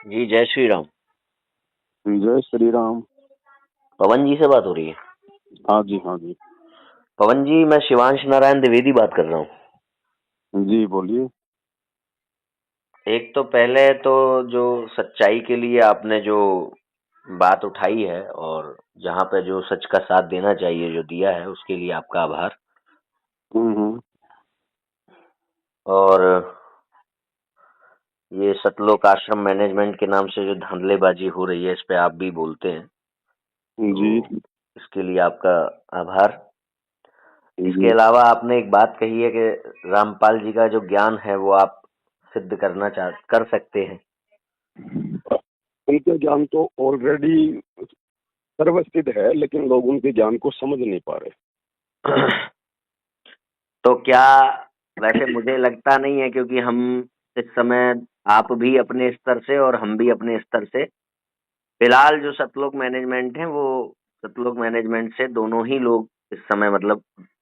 जी, जय श्री राम। जय श्री राम। पवन जी से बात हो रही है? हाँ जी, हाँ जी। पवन जी, मैं शिवांश नारायण द्विवेदी बात कर रहा हूँ। जी बोलिए। एक तो पहले तो जो सच्चाई के लिए आपने जो बात उठाई है और जहाँ पे जो सच का साथ देना चाहिए जो दिया है, उसके लिए आपका आभार। हम्म। और ये सतलोक आश्रम मैनेजमेंट के नाम से जो धांधलेबाजी हो रही है, इस पे आप भी बोलते हैं, जी तो इसके लिए आपका आभार। इसके जी। अलावा आपने एक बात कही है कि रामपाल जी का जो ज्ञान है वो आप सिद्ध कर सकते हैं। उनके ज्ञान तो ऑलरेडी सर्वसिद्ध है, लेकिन लोग उनके ज्ञान को समझ नहीं पा रहे। तो क्या, वैसे मुझे लगता नहीं है, क्योंकि हम इस समय, आप भी अपने स्तर से और हम भी अपने स्तर से, फिलहाल जो सतलोक मैनेजमेंट है वो सतलोक मैनेजमेंट से दोनों ही लोग इस समय मतलब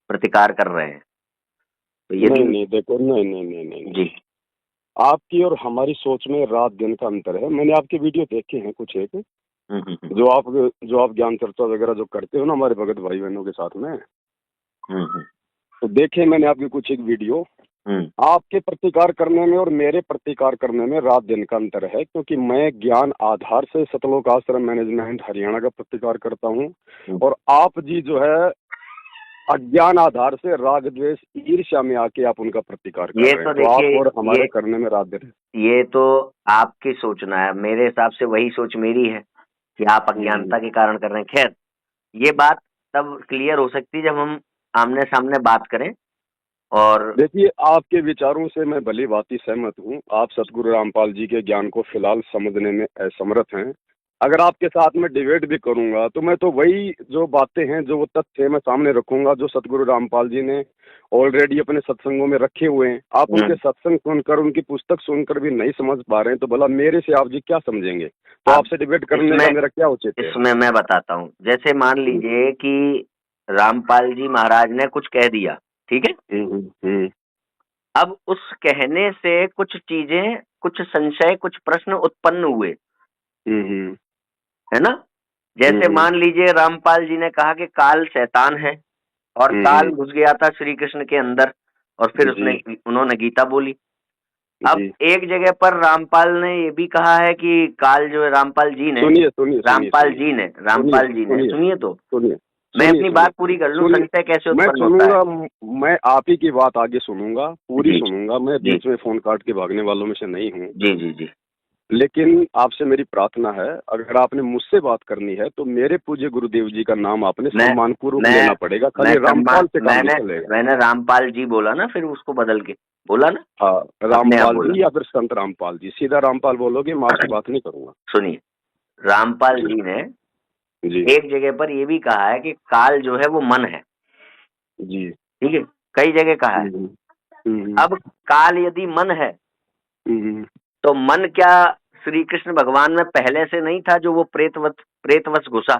प्रतिकार कर रहे हैं। तो नहीं यदि नहीं, देखो, नहीं नहीं नहीं नहीं नहीं। जी आपकी और हमारी सोच में रात दिन का अंतर है। मैंने आपके वीडियो देखे हैं कुछ एक, हम्म जो आप ज्ञान चर्चा वगैरह जो करते हो ना हमारे भगत भाई बहनों के साथ में, हम्म तो देखे मैंने आपकी कुछ एक वीडियो। हम्म आपके प्रतिकार करने में और मेरे प्रतिकार करने में रात दिन का अंतर है, क्योंकि मैं ज्ञान आधार से सतलोक आश्रम मैनेजमेंट हरियाणा का प्रतिकार करता हूं, हम्म। और आप जी जो है अज्ञान आधार से राग द्वेष ईर्ष्या में आके आप उनका प्रतिकार कर ये रहे हैं। तो तो आप देखिए, और हमारे ये करने में रात दिन ये तो आपकी सोचना है। मेरे हिसाब से वही सोच मेरी है कि आप है। अज्ञानता के कारण कर रहे हैं। खैर, ये बात तब क्लियर हो सकती है जब हम आमने सामने बात करें। और देखिए, आपके विचारों से मैं भली भांति सहमत हूँ। आप सतगुरु रामपाल जी के ज्ञान को फिलहाल समझने में असमर्थ हैं। अगर आपके साथ में डिबेट भी करूंगा तो मैं तो वही जो बातें हैं, जो वो तथ्य मैं सामने रखूंगा जो सतगुरु रामपाल जी ने ऑलरेडी अपने सत्संगों में रखे हुए हैं। आप उनके सत्संग सुनकर, उनकी पुस्तक सुनकर भी नहीं समझ पा रहे हैं, तो भला मेरे से आप जी क्या समझेंगे? तो अब आपसे डिबेट करने इसमें का मेरा क्या उचित है? इसमें मैं बताता हूँ। जैसे मान लीजिए कि रामपाल जी महाराज ने कुछ कह दिया, ठीक है। हम्म। अब उस कहने से कुछ चीजें, कुछ संशय, कुछ प्रश्न उत्पन्न हुए, हम्म। है ना। जैसे हम्म। मान लीजिए रामपाल जी ने कहा कि काल शैतान है और काल हम्म। घुस गया था श्री कृष्ण के अंदर, और फिर जी उन्होंने गीता बोली। अब जी। एक जगह पर रामपाल ने ये भी कहा है कि काल जो है, रामपाल जी ने सुनिए सुनिए सुनिए रामपाल सुनिए जी ने सुनिए रामपाल जी ने सुनिए सुनिए तो सुनिए मैं सुनिए अपनी सुनिए बात पूरी कर लूं, सुनिए। संशय कैसे मैं उत्पन्न होता है। सुनूंगा। मैं आप ही की बात आगे सुनूंगा, पूरी जी सुनूंगा। मैं जी बीच में फोन काट के भागने वालों में से नहीं हूँ। जी जी जी। लेकिन आपसे मेरी प्रार्थना है, अगर आपने मुझसे बात करनी है तो मेरे पूज्य गुरुदेव जी का नाम आपने मैं सम्मान पूर्वक मैं लेना पड़ेगा। मैं खाली सम्मान, रामपाल से काम नहीं मैंने चलेगा। मैंने रामपाल जी बोला ना, फिर उसको बदल के बोला ना, हाँ, अपने आप रामपाल बोला। जी या फिर संत रामपाल जी, सीधा रामपाल बोलोगे, मैं आपसे बात नहीं करूंगा। सुनिए, रामपाल जी जी ने जी एक जगह पर ये भी कहा है कि काल जो है वो मन है, जी। ठीक है। कई जगह कहा है। हम्म। हम्म। अब काल यदि मन है, हम्म। तो मन क्या श्री कृष्ण भगवान में पहले से नहीं था, जो वो प्रेतवश घुसा,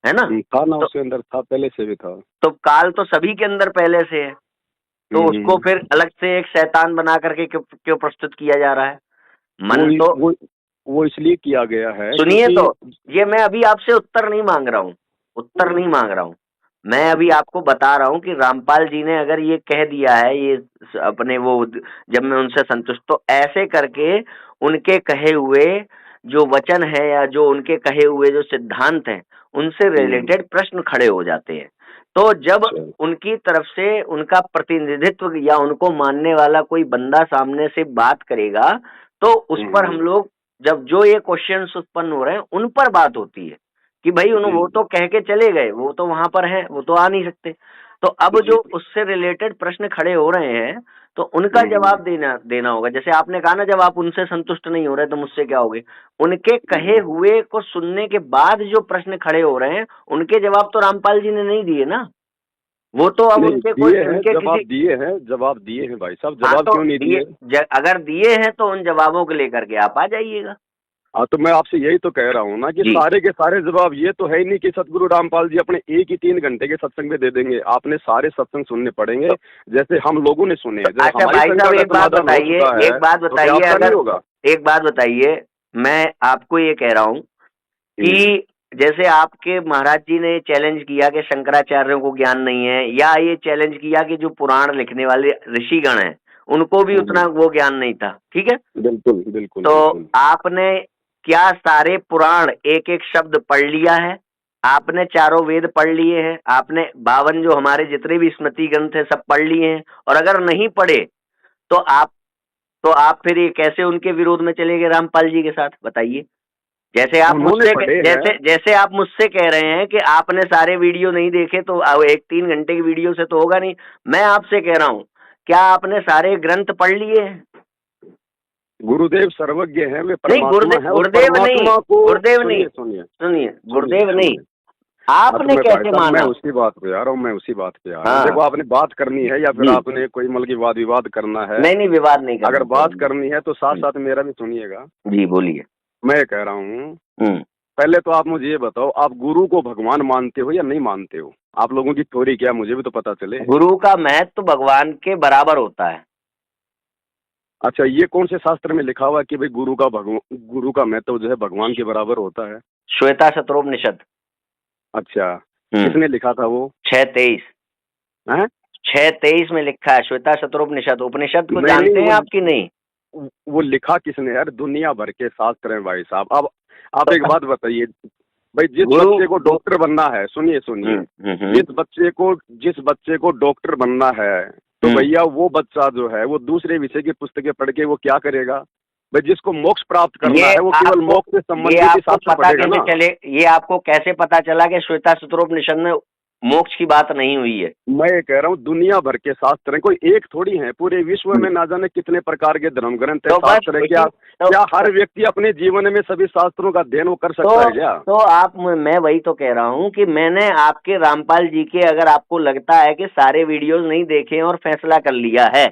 है ना। था ना, तो उसके अंदर था, पहले से भी था। तो काल तो सभी के अंदर पहले से है, तो उसको हम्म। फिर अलग से एक शैतान बना करके क्यों क्यों प्रस्तुत किया जा रहा है। वो मन तो, वो वो इसलिए किया गया है सुनिए क्योंकि तो, ये मैं अभी आपसे उत्तर नहीं मांग रहा हूँ, उत्तर नहीं मांग रहा हूँ। मैं अभी आपको बता रहा हूँ कि रामपाल जी ने अगर ये कह दिया है, ये अपने वो, जब मैं उनसे संतुष्ट, तो ऐसे करके उनके कहे हुए जो वचन है या जो उनके कहे हुए जो सिद्धांत हैं, उनसे रिलेटेड प्रश्न खड़े हो जाते हैं। तो जब अच्छा। उनकी तरफ से उनका प्रतिनिधित्व या उनको मानने वाला कोई बंदा सामने से बात करेगा, तो उस पर हम हम्म। लोग, जब जो ये क्वेश्चंस उत्पन्न हो रहे हैं उन पर बात होती है कि भाई जी वो तो कह के चले गए, वो तो वहां पर हैं, वो तो आ नहीं सकते। तो अब जी। जो उससे रिलेटेड प्रश्न खड़े हो रहे हैं, तो उनका हम्म। जवाब देना देना होगा। जैसे आपने कहा ना, जब आप उनसे संतुष्ट नहीं हो रहे तो मुझसे क्या होगे। उनके कहे हम्म। हुए को सुनने के बाद जो प्रश्न खड़े हो रहे हैं, उनके जवाब तो रामपाल जी ने नहीं दिए ना। वो तो अब नहीं, उनके कोई, दिए हैं उनके जवाब, किसी, दिए हैं जवाब, दिए हैं भाई साहब, हाँ जवाब तो क्यों नहीं दिए, दिए? अगर दिए हैं तो उन जवाबों को लेकर के आप आ जाइएगा। हाँ, तो मैं आपसे यही तो कह रहा हूँ ना कि जी। सारे के सारे जवाब ये तो है ही नहीं कि सतगुरु रामपाल जी अपने एक ही 3 घंटे के सत्संग में दे देंगे। आपने सारे सत्संग सुनने पड़ेंगे, तो, जैसे हम लोगों ने सुने तो हैं। जब अच्छा हमारी भाई शंका साहब, का एक बात समाधान हो बताइए, चुका है एक बात तो क्या बताइए, आपका नहीं अगर होगा? एक बात बताइए, मैं आपको ये कह रहा हूँ कि जैसे आपके महाराज जी ने चैलेंज किया कि शंकराचार्यों को ज्ञान नहीं है, या ये चैलेंज किया कि जो पुराण लिखने वाले ऋषिगण हैं उनको भी उतना वो ज्ञान नहीं था, ठीक है। बिल्कुल बिल्कुल तो बिल्कुल। आपने क्या सारे पुराण एक एक शब्द पढ़ लिया है? आपने चारों वेद पढ़ लिए हैं? आपने 52 जो हमारे जितने भी स्मृति ग्रंथ है सब पढ़ लिए हैं? और अगर नहीं पढ़े तो आप फिर ये कैसे उनके विरोध में चले गए रामपाल जी के साथ, बताइए। जैसे आप उन्होंने मुझसे पढ़े हैं। जैसे आप मुझसे कह रहे हैं कि आपने सारे वीडियो नहीं देखे तो एक 3 घंटे की वीडियो से तो होगा नहीं। मैं आपसे कह रहा हूँ, क्या आपने सारे ग्रंथ पढ़ लिए हैं? गुरुदेव सर्वज्ञ हैं, वे नहीं, परमात्मा है, और गुरुदेव नहीं, परमात्मा को गुरुदेव नहीं, सुनिए सुनिए सुनिए, सुनिए गुरुदेव नहीं, सुनिए। हाँ तो आपने मैं भाई कैसे साहब, मैं माना? उसी बात पे आ रहा हूँ, मैं उसी बात पे आ रहा हूँ। हाँ देखो, आपने बात करनी है या फिर जी, आपने कोई मतलब की वाद विवाद करना है? नहीं नहीं, विवाद नहीं अगर करना बात चाहिए। करनी है तो साथ साथ मेरा भी सुनिएगा। जी बोलिए। मैं कह रहा हूँ, हम्म। पहले तो आप मुझे ये बताओ, आप गुरु को भगवान मानते हो या नहीं मानते हो? आप लोगों की थ्योरी क्या है, मुझे भी तो पता चले। गुरु का महत्व तो भगवान के बराबर होता है। अच्छा, ये कौन से शास्त्र में लिखा हुआ है कि भाई गुरु का महत्व जो है भगवान के बराबर होता है? श्वेता शत्रोपनिषद। अच्छा, किसने लिखा था वो? 6:23। हैं? 6:23 में लिखा है, श्वेता शत्रोपनिषद। उपनिषद को नहीं नहीं, जानते हैं आप कि नहीं? वो लिखा किसने यार? दुनिया भर के शास्त्र हैं भाई साहब। अब आप तो एक बात बताइए भाई, जिस गुरु। बच्चे को डॉक्टर बनना है, सुनिए सुनिए, जिस बच्चे को डॉक्टर बनना है, तो भैया वो बच्चा जो है वो दूसरे विषय की पुस्तकें पढ़ के वो क्या करेगा भाई? जिसको मोक्ष प्राप्त करना है वो केवल मोक्ष से ये संबंधित ही आपको शास्त्र पता पढ़ेगा कैसे ना। चले, ये आपको कैसे पता चला कि श्वेता शत्रोपनिषद में मोक्ष की बात नहीं हुई है? मैं ये कह रहा हूँ, दुनिया भर के शास्त्र हैं, कोई एक थोड़ी है, पूरे विश्व में ना जाने कितने प्रकार के धर्म ग्रंथ है, तो बस शास्त्र है। क्या हर व्यक्ति अपने जीवन में सभी शास्त्रों का अध्ययन वो कर सकता है क्या? मैं वही तो कह रहा हूँ कि मैंने आपके रामपाल जी के, अगर आपको लगता है कि सारे वीडियोस नहीं देखे और फैसला कर लिया है,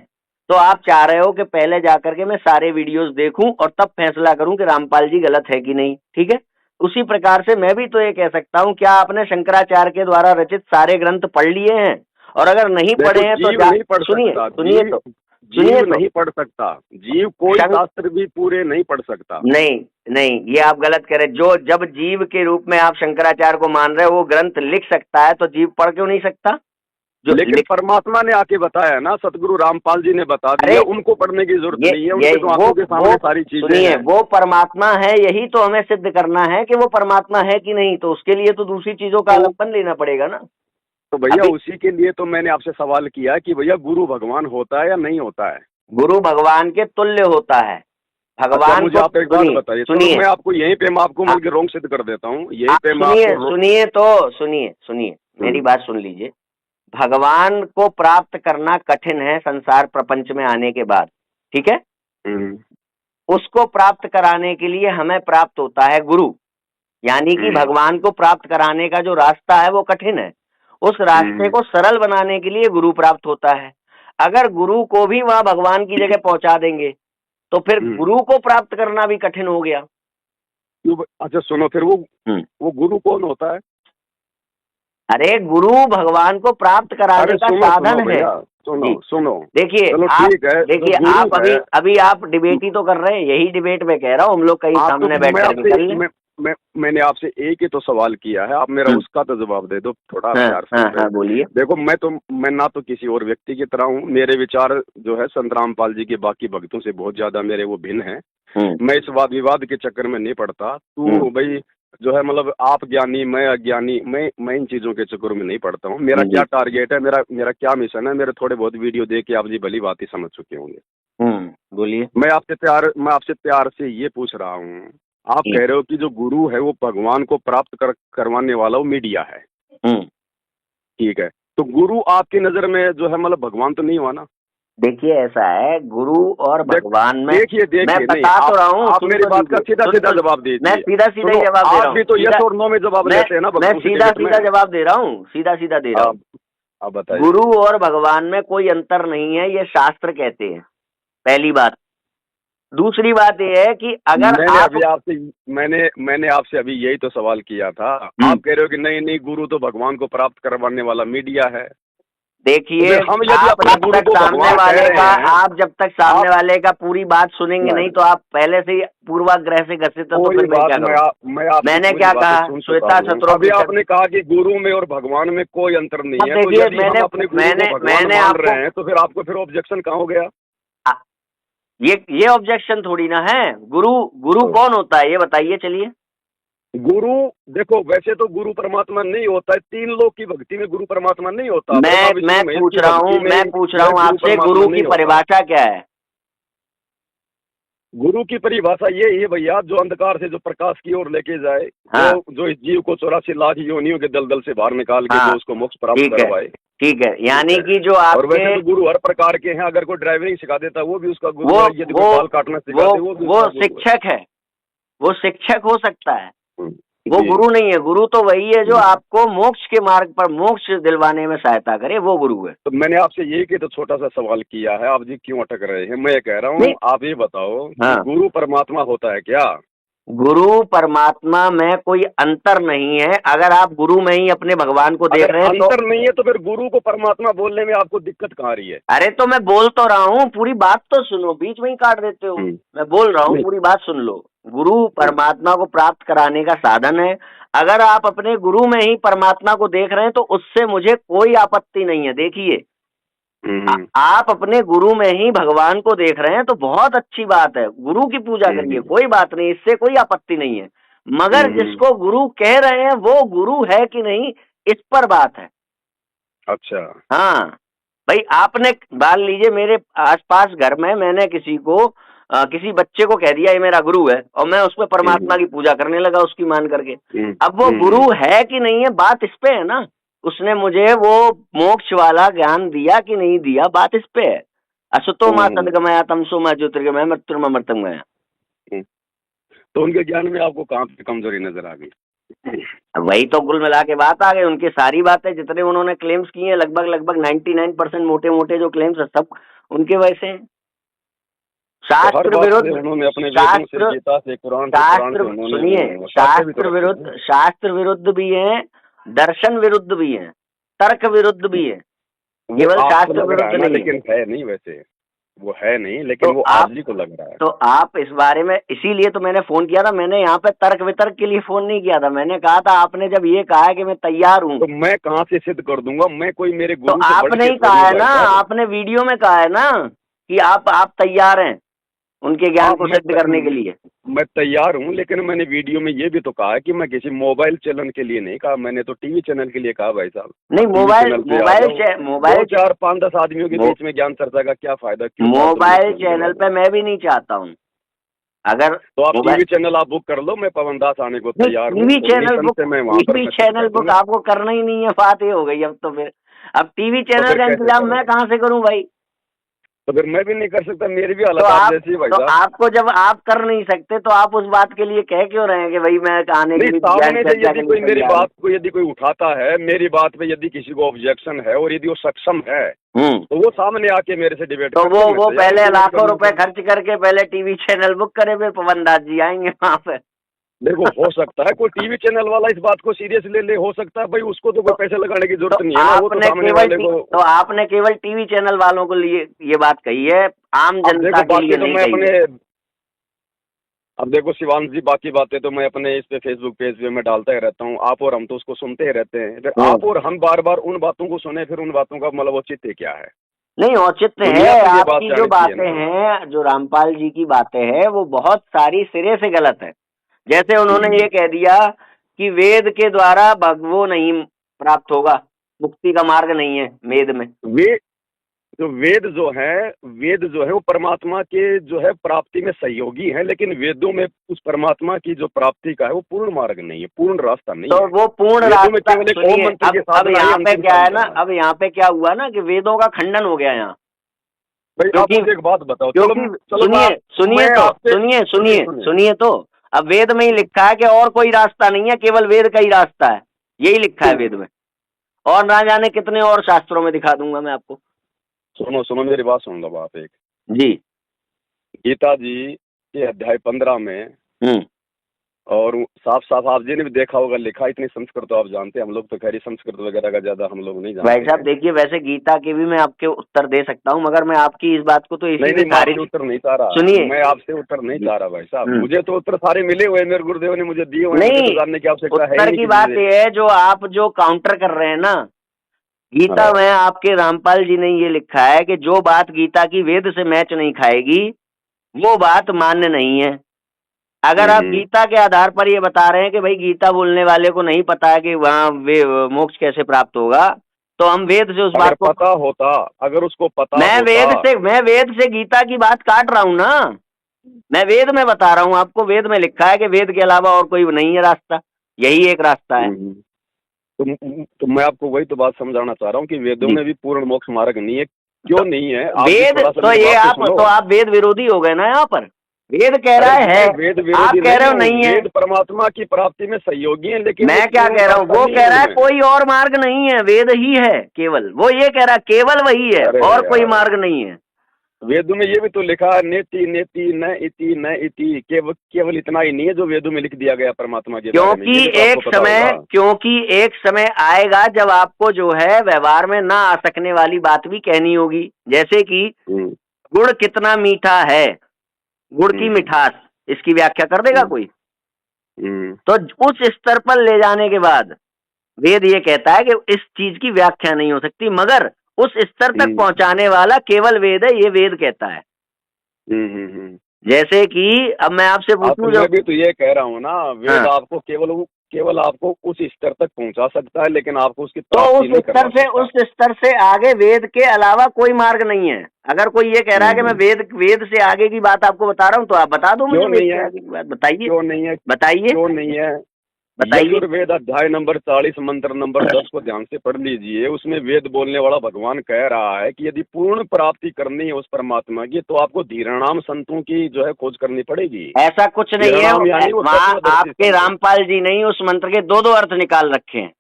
तो आप चाह रहे हो कि पहले जाकर के मैं सारे वीडियोस देखूं और तब फैसला करूं कि रामपाल जी गलत है कि नहीं, ठीक है। उसी प्रकार से मैं भी तो ये कह सकता हूं, क्या आपने शंकराचार्य के द्वारा रचित सारे ग्रंथ पढ़ लिए हैं? और अगर नहीं देखो, पढ़े हैं तो जीव नहीं पढ़ सुनिए सकता, सुनिए तो जीव नहीं पढ़ सकता, जीव कोई शंक शास्त्र भी पूरे नहीं पढ़ सकता। नहीं नहीं, ये आप गलत कह रहे। जो जब जीव के रूप में आप शंकराचार्य को मान रहे हो, वो ग्रंथ लिख सकता है, तो जीव पढ़ क्यों नहीं सकता? जो लेकिन परमात्मा ने आके बताया ना, सतगुरु रामपाल जी ने बता अरे दिया, उनको पढ़ने की जरूरत नहीं है, उनके तो आंखों के सामने सारी चीजें सुनिए, हैं। वो परमात्मा है, यही तो हमें सिद्ध करना है कि वो परमात्मा है कि नहीं। तो उसके लिए तो दूसरी चीजों का अवलंबन लेना पड़ेगा ना। तो भैया उसी के लिए तो मैंने आपसे सवाल किया कि भैया गुरु भगवान होता है या नहीं होता है? गुरु भगवान के तुल्य होता है। अच्छा, भगवान मुझे को आप एक बात बताइए, चलो मैं आपको यहीं पे मैं आपको मिलकर रोंग सिद्ध कर देता हूँ, यहीं पे मैं आपको सुनिए मेरी बात सुन लीजिए। भगवान को प्राप्त करना कठिन है संसार प्रपंच में आने के बाद, ठीक है। उसको प्राप्त कराने के लिए हमें प्राप्त होता है गुरु, यानी कि भगवान को प्राप्त कराने का जो रास्ता है वो कठिन है। उस रास्ते को सरल बनाने के लिए गुरु प्राप्त होता है। अगर गुरु को भी वहां भगवान की जगह पहुंचा देंगे तो फिर गुरु को प्राप्त करना भी कठिन हो गया। अच्छा सुनो, फिर वो गुरु कौन होता है? अरे गुरु भगवान को प्राप्त कराने का साधन है। सुनो, देखिए आप अभी आप डिबेट ही तो कर रहे हैं, यही डिबेट में कह रहा हूँ, हम लोग कहीं सामने बैठकर निकल लें। मैंने आपसे एक ही तो सवाल किया है, आप मेरा उसका तो जवाब दे दो थोड़ा प्यार से। हाँ, बोलिए। देखो, मैं ना तो किसी और व्यक्ति की तरह हूँ, मेरे विचार जो है संत रामपाल जी के बाकी भक्तों से बहुत ज्यादा मेरे वो भिन्न है। मैं इस वाद विवाद के चक्कर में नहीं पड़ता। तू भाई जो है मतलब आप ज्ञानी मैं अज्ञानी, मैं इन चीजों के चक्कर में नहीं पड़ता हूँ। मेरा क्या टारगेट है, मेरा क्या मिशन है, मेरे थोड़े बहुत वीडियो देख के आप जी भली बात ही समझ चुके होंगे। बोलिए। मैं आपसे प्यार से ये पूछ रहा हूँ, आप कह रहे हो कि जो गुरु है वो भगवान को प्राप्त करवाने वाला वो मीडिया है, ठीक है, तो गुरु आपकी नजर में जो है मतलब भगवान तो नहीं हुआ ना? देखिए ऐसा है, गुरु और भगवान में देखिए मैं बता तो रहा हूँ, आप मेरी बात का सीधा जवाब दीजिए। मैं सीधा जवाब दे रहा हूँ। आप भी तो यस और नो में जवाब देते हैं ना। मैं सीधा जवाब दे रहा हूँ, सीधा दे रहा हूँ। आप बताइए। गुरु और भगवान में कोई अंतर नहीं है, ये शास्त्र कहते हैं, पहली बात। दूसरी बात यह है कि अगर मैंने आपसे अभी यही तो सवाल किया था। आप कह रहे हो कि नहीं गुरु तो भगवान को प्राप्त करवाने वाला मीडिया है। देखिए, हम यदि आप अपने जब गुरु तक को सामने भगवान कह वाले रहे का हैं, आप जब तक सामने आप वाले का पूरी बात सुनेंगे नहीं तो आप पहले से ही पूर्वाग्रह से ग्रसित हो, तो कोई फिर मैं बात क्या करूं? मैं आपकी मैंने पूरी क्या बातें कहा? सुन चुका श्वेता हूँ। अभी शत्रोपनिषद। आपने कहा कि गुरु में और भगवान में कोई अंतर नहीं अब है, तो देखिए, यदि हम अपने गुरु को भगवान मैंने मान आपको रहे हैं तो फिर आपको फिर ऑब्जेक्शन कहाँ हो गया? आ, ये ऑब्जेक्शन थोड़ी ना है। गुरु गुरु तो कौन होता है ये बताइए, चलिए। गुरु, देखो वैसे तो गुरु परमात्मा नहीं होता है, 3 लोक की भक्ति में गुरु परमात्मा नहीं होता, ब्रह्मा विष्णु महेश की भक्ति में मैं पूछ रहा यह हूँ गुरु आपसे, परमात्मा गुरु की नहीं होता। परिभाषा क्या है? गुरु की परिभाषा ये है भैया, जो अंधकार से जो प्रकाश की ओर लेके जाए, हाँ, जो इस जीव को 84 लाख योनियों के दलदल से बाहर निकाल के हाँ, जो उसको मोक्ष प्राप्त ठीक है, करवाए। ठीक है। ठीक यानी है। कि जो और आपके वैसे तो गुरु हर प्रकार के हैं, अगर कोई ड्राइविंग सिखा देता वो भी उसका गुरु वो है, यदि कोई वो बाल काटना सिखा दे वो भी वो उसका गुरु है। शिक्षक है, वो शिक्षक हो सकता है, हम्म, वो जी। गुरु नहीं है। गुरु तो वही है जो आपको मोक्ष के मार्ग पर मोक्ष दिलवाने में सहायता करे, वो गुरु है। तो मैंने आपसे यही कि तो छोटा सा सवाल किया है, आप जी क्यों अटक रहे हैं? मैं ये कह रहा नहीं, हूँ, आप ये बताओ कि हाँ, गुरु परमात्मा होता है क्या? गुरु परमात्मा में कोई अंतर नहीं है। अगर आप गुरु में ही अपने भगवान को देख अगर रहे हैं तो अंतर नहीं है तो फिर गुरु को परमात्मा बोलने में आपको दिक्कत कहाँ आ रही है? अरे तो मैं बोल तो रहा हूँ, पूरी बात तो सुनो, बीच में ही काट देते हो। हम्म, मैं बोल रहा हूँ, नहीं। पूरी बात सुन लो। गुरु हम्म, परमात्मा को प्राप्त कराने का साधन है। अगर आप अपने गुरु में ही परमात्मा को देख रहे हैं तो उससे मुझे कोई आपत्ति नहीं है। देखिए, हम्म, आप अपने गुरु में ही भगवान को देख रहे हैं तो बहुत अच्छी बात है, गुरु की पूजा हम्म, करिए, कोई बात नहीं, इससे कोई आपत्ति नहीं है। मगर हम्म, जिसको गुरु कह रहे हैं वो गुरु है कि नहीं, इस पर बात है। अच्छा। हाँ, भाई आपने मान लीजिए मेरे आसपास घर में मैंने किसी को किसी बच्चे को कह दिया ये मेरा गुरु है, और मैं उसमें हम्म, परमात्मा की पूजा करने लगा उसकी मान करके। हम्म, अब वो गुरु है कि नहीं है, बात इस पे है ना। उसने मुझे वो मोक्ष वाला ज्ञान दिया कि नहीं दिया, बात इस पे है। असतो मां हम्म, सदगमया तमसो मां ज्योतिर्गमया मृत्युर्मृतंगमया। तो उनके ज्ञान में आपको कहाँ पे कमजोरी नजर आ गई? वही तो कुल मिला के बात आ गई। उनकी सारी बातें जितने उन्होंने क्लेम्स किए हैं, लगभग लगभग 99% मोटे मोटे जो क्लेम्स है सब उनके वैसे हैं। तो हर शास्त्र बात से विरुद्ध, उन्होंने अपने वेदों से, शास्त्र गीता से, कुरान से शास्त्र सुनिए, उन्होंने साक्ष्य भी तो रखे हैं। शास्त्र विरुद्ध भी हैं, दर्शन विरुद्ध भी हैं, तर्क विरुद्ध भी है, वो केवल आपको शास्त्र लग रहा विरुद्ध है ना, नहीं है। लेकिन है नहीं वैसे। वो है नहीं, तो लेकिन वो आप आप जी को लग रहा है। तो आप इस बारे में, इसीलिए तो मैंने फोन किया था। मैंने यहाँ पे तर्क वितर्क के लिए फोन नहीं किया था। मैंने कहा था, आपने जब ये कहा है कि मैं तैयार हूँ, तो मैं कहाँ से सिद्ध कर दूंगा? मैं कोई मेरे तो गुरु से बढ़ आपने के ही थोड़ी कहा हूँ है भाई ना, साहब। आपने वीडियो में कहा है ना कि आप तैयार हैं उनके ज्ञान हाँ, को सिद्ध करने के लिए। मैं तैयार हूँ, लेकिन मैंने वीडियो में ये भी तो कहा है कि मैं किसी मोबाइल चैनल के लिए नहीं कहा, मैंने तो टीवी चैनल के लिए कहा भाई साहब। नहीं, आप टीवी चैनल पे आ जाओ, मोबाइल 2 4 5 10 आदमियों के मो, बीच में ज्ञान चर्चा का क्या फायदा? क्यों फालतू में मोबाइल उसमें चैनल उलझाओगे? पे मैं भी नहीं चाहता हूँ। अगर तो आप मोबाइल टीवी चैनल आप बुक कर लो, मैं पवन दास आने को नहीं, तैयार हूँ, उन्हीं सन से मैं वहां पर मैं सिद्ध कर दूंगा। आपको करना ही नहीं है, बात ये हो गई। अब तो फिर अब टीवी तो चैनल फिर का कैसे इंतजाम मैं करोगे? कहाँ से करूँ भाई? तो फिर मैं भी नहीं कर सकता, मेरी भी तो हालत आप जैसी है भाई तो साहब। आपको, जब आप कर नहीं सकते तो आप उस बात के लिए कह क्यों रहे हैं कि भाई मैं आने के नहीं, लिए ज्ञान सामने से चर्चा यदि के लिए कोई मेरी तैयार हूँ। बात को यदि कोई उठाता है, मेरी बात पे यदि किसी को ऑब्जेक्शन है और यदि वो सक्षम है, तो वो सामने आके मेरे से डिबेट तो कर ले, मैं वो तैयार हूँ पहले डिबेट लाखों करने रुपए के लिए। खर्च करके पहले टीवी चैनल बुक करे, फिर पवन दास जी आएंगे वहां पे। देखो, हो सकता है कोई टीवी चैनल वाला इस बात को सीरियस ले हो सकता है भाई, उसको तो कोई पैसे लगाने की जरूरत नहीं है ना, वो तो सामने वाले को। आपने केवल टीवी चैनल वालों को लिए ये बात कही है, आम अब जनता देखो, के लिए बाकी तो नहीं मैं कही अपने, है। अब देखो शिवांश जी, बाकी बातें तो मैं अपने इस पे फेसबुक पेज पे मैं डालता ही रहता हूँ, आप और हम तो उसको सुनते ही रहते हैं। फिर आप और हम बार बार उन बातों को सुने, फिर उन बातों का मतलब औचित्य क्या है? नहीं, औचित्य दुनिया है। को ये बात आपकी जो जानी चाहिए बातें ना। हैं, जो रामपाल जी की बातें हैं, वो बहुत सारी सिरे से गलत है। जैसे उन्होंने ये कह दिया कि वेद के द्वारा वो नहीं प्राप्त होगा, मुक्ति का मार्ग नहीं है वेद में। वे जो वेद जो है वो परमात्मा के जो है प्राप्ति में सहयोगी है, लेकिन वेदों में उस परमात्मा की जो प्राप्ति का है वो पूर्ण मार्ग नहीं है, पूर्ण रास्ता नहीं तो है। वो पूर्ण वेदों में रास्ता केवल एक ओम सुनिए। मंत्र की अब साधना ही यहाँ पे अंतिम क्या है ना, साधना है। अब यहाँ पे क्या हुआ ना कि वेदों का खंडन हो गया यहाँ। भाई आप क्योंकि मुझे एक बात बताओ, चलो क्योंकि चलो सुनिए, मैं आपसे सुनिए तो, अब वेद में ही लिखा है कि और कोई रास्ता नहीं है, केवल वेद का ही रास्ता है, यही लिखा है वेद में। और ना जाने कितने और शास्त्रों में दिखा दूंगा मैं आपको। सुनो सुनो, मेरी बात सुन लो आप एक। जी। गीता जी के अध्याय 15 में हम्म। और साफ साफ आप जी ने भी देखा होगा, लिखा इतनी संस्कृत तो आप जानते हैं, हम लोग तो खैर संस्कृत वगैरह का ज्यादा हम लोग नहीं भाई जानते साहब हैं। देखिए, वैसे गीता के भी मैं आपके उत्तर दे सकता हूँ, मगर मैं आपकी इस बात को तो नहीं इसीलिए नहीं, मैं आपसे खारिज, उत्तर नहीं चाह रहा, सुनिए। मैं आपसे उत्तर नहीं चाह रहा भाई साहब, हम्म। मुझे तो उत्तर सारे मिले हुए हैं, मेरे गुरुदेव ने मुझे दिए हुए हैं, मुझे नहीं, तो जानने की आवश्यकता है ही उत्तर नहीं की किसी बात से। यह है जो आप जो काउंटर कर रहे हैं ना, गीता हाँ। में आपके रामपाल जी ने ये लिखा है कि जो बात गीता की वेद से मैच नहीं खाएगी वो बात मान्य नहीं है। अगर आप हम्म। गीता के आधार पर ये बता रहे हैं कि भाई गीता बोलने वाले को नहीं पता है कि वहाँ वे मोक्ष कैसे प्राप्त होगा, तो हम वेद से उस अगर बात को, पता होता, अगर उसको पता होता। मैं वेद से गीता की बात काट रहा हूँ ना। मैं वेद में बता रहा हूँ आपको, वेद में लिखा है कि वेद के अलावा और कोई नहीं है रास्ता, यही एक रास्ता है। हम्म। तो मैं आपको वही तो बात समझाना चाह रहा हूँ कि वेदों जी। में भी पूर्ण मोक्ष मार्ग नहीं है। तो क्यों नहीं है, आप भी वेद थोड़ा सा तो मेरी ये बात तो आप सुनो। तो आप वेद विरोधी हो गए ना यहाँ पर। वेद कह अरे रहा मैं है, वेद आप विरोधी कह नहीं रहे हो हूँ, नहीं है। वेद परमात्मा की प्राप्ति में सहयोगी है, लेकिन वो मैं क्या पूर्ण कह रहा हूँ, रास्ता वो नहीं कह है रहा है उनमें। कोई और मार्ग नहीं है, वेद ही है केवल, वो ये कह रहा है केवल वही है अरे और कोई यार, मार्ग नहीं है। वेदों में ये भी तो लिखा है, नेति नेति न इति, केवल केवल इतना ही नहीं है जो वेदों में लिख दिया गया परमात्मा के बारे में, ये भी तो आपको पता होगा। क्योंकि एक समय आएगा जब आपको जो है व्यवहार में ना आ सकने वाली बात भी कहनी होगी, जैसे कि हम्म। गुड़ कितना मीठा है, गुड़ की हम्म। मिठास, इसकी व्याख्या कर देगा हम्म। कोई? हम्म। तो उस स्तर पर ले जाने के बाद वेद ये कहता है कि इस चीज की व्याख्या नहीं हो सकती, मगर उस स्तर तक हम्म। पहुंचाने वाला केवल वेद है, ये वेद कहता है। जैसे कि अब मैं आपसे हाँ, तो पूछूं, मैं जब, भी तो ये कह रहा हूँ ना, वेद हाँ, आपको केवल आपको उस स्तर तक पहुंचा सकता है, लेकिन आपको उसकी तो प्राप्ति नहीं करवा सकता। उस स्तर से आगे वेद के अलावा कोई मार्ग नहीं है। अगर कोई ये कह रहा है कि मैं हम्म। वेद से आगे की बात आपको बता रहा हूँ, तो आप बता दो मुझे क्यों वेद नहीं से है? आगे की बात, बताइए। क्यों नहीं है? बताइए। क्यों नहीं है? बताइए। यजुर्वेद अध्याय नंबर 40 मंत्र नंबर 10 को ध्यान से पढ़ लीजिए, उसमें वेद बोलने वाला भगवान कह रहा है कि यदि पूर्ण प्राप्ति करनी है उस परमात्मा की, तो आपको धीराणाम संतों की जो है खोज करनी पड़ेगी। ऐसा कुछ नहीं है, धीराणाम यानी वो वहाँ तत्वदर्शी आपके संत। रामपाल जी ने उस मंत्र के दो दो अर्थ निकाल रखे हैं।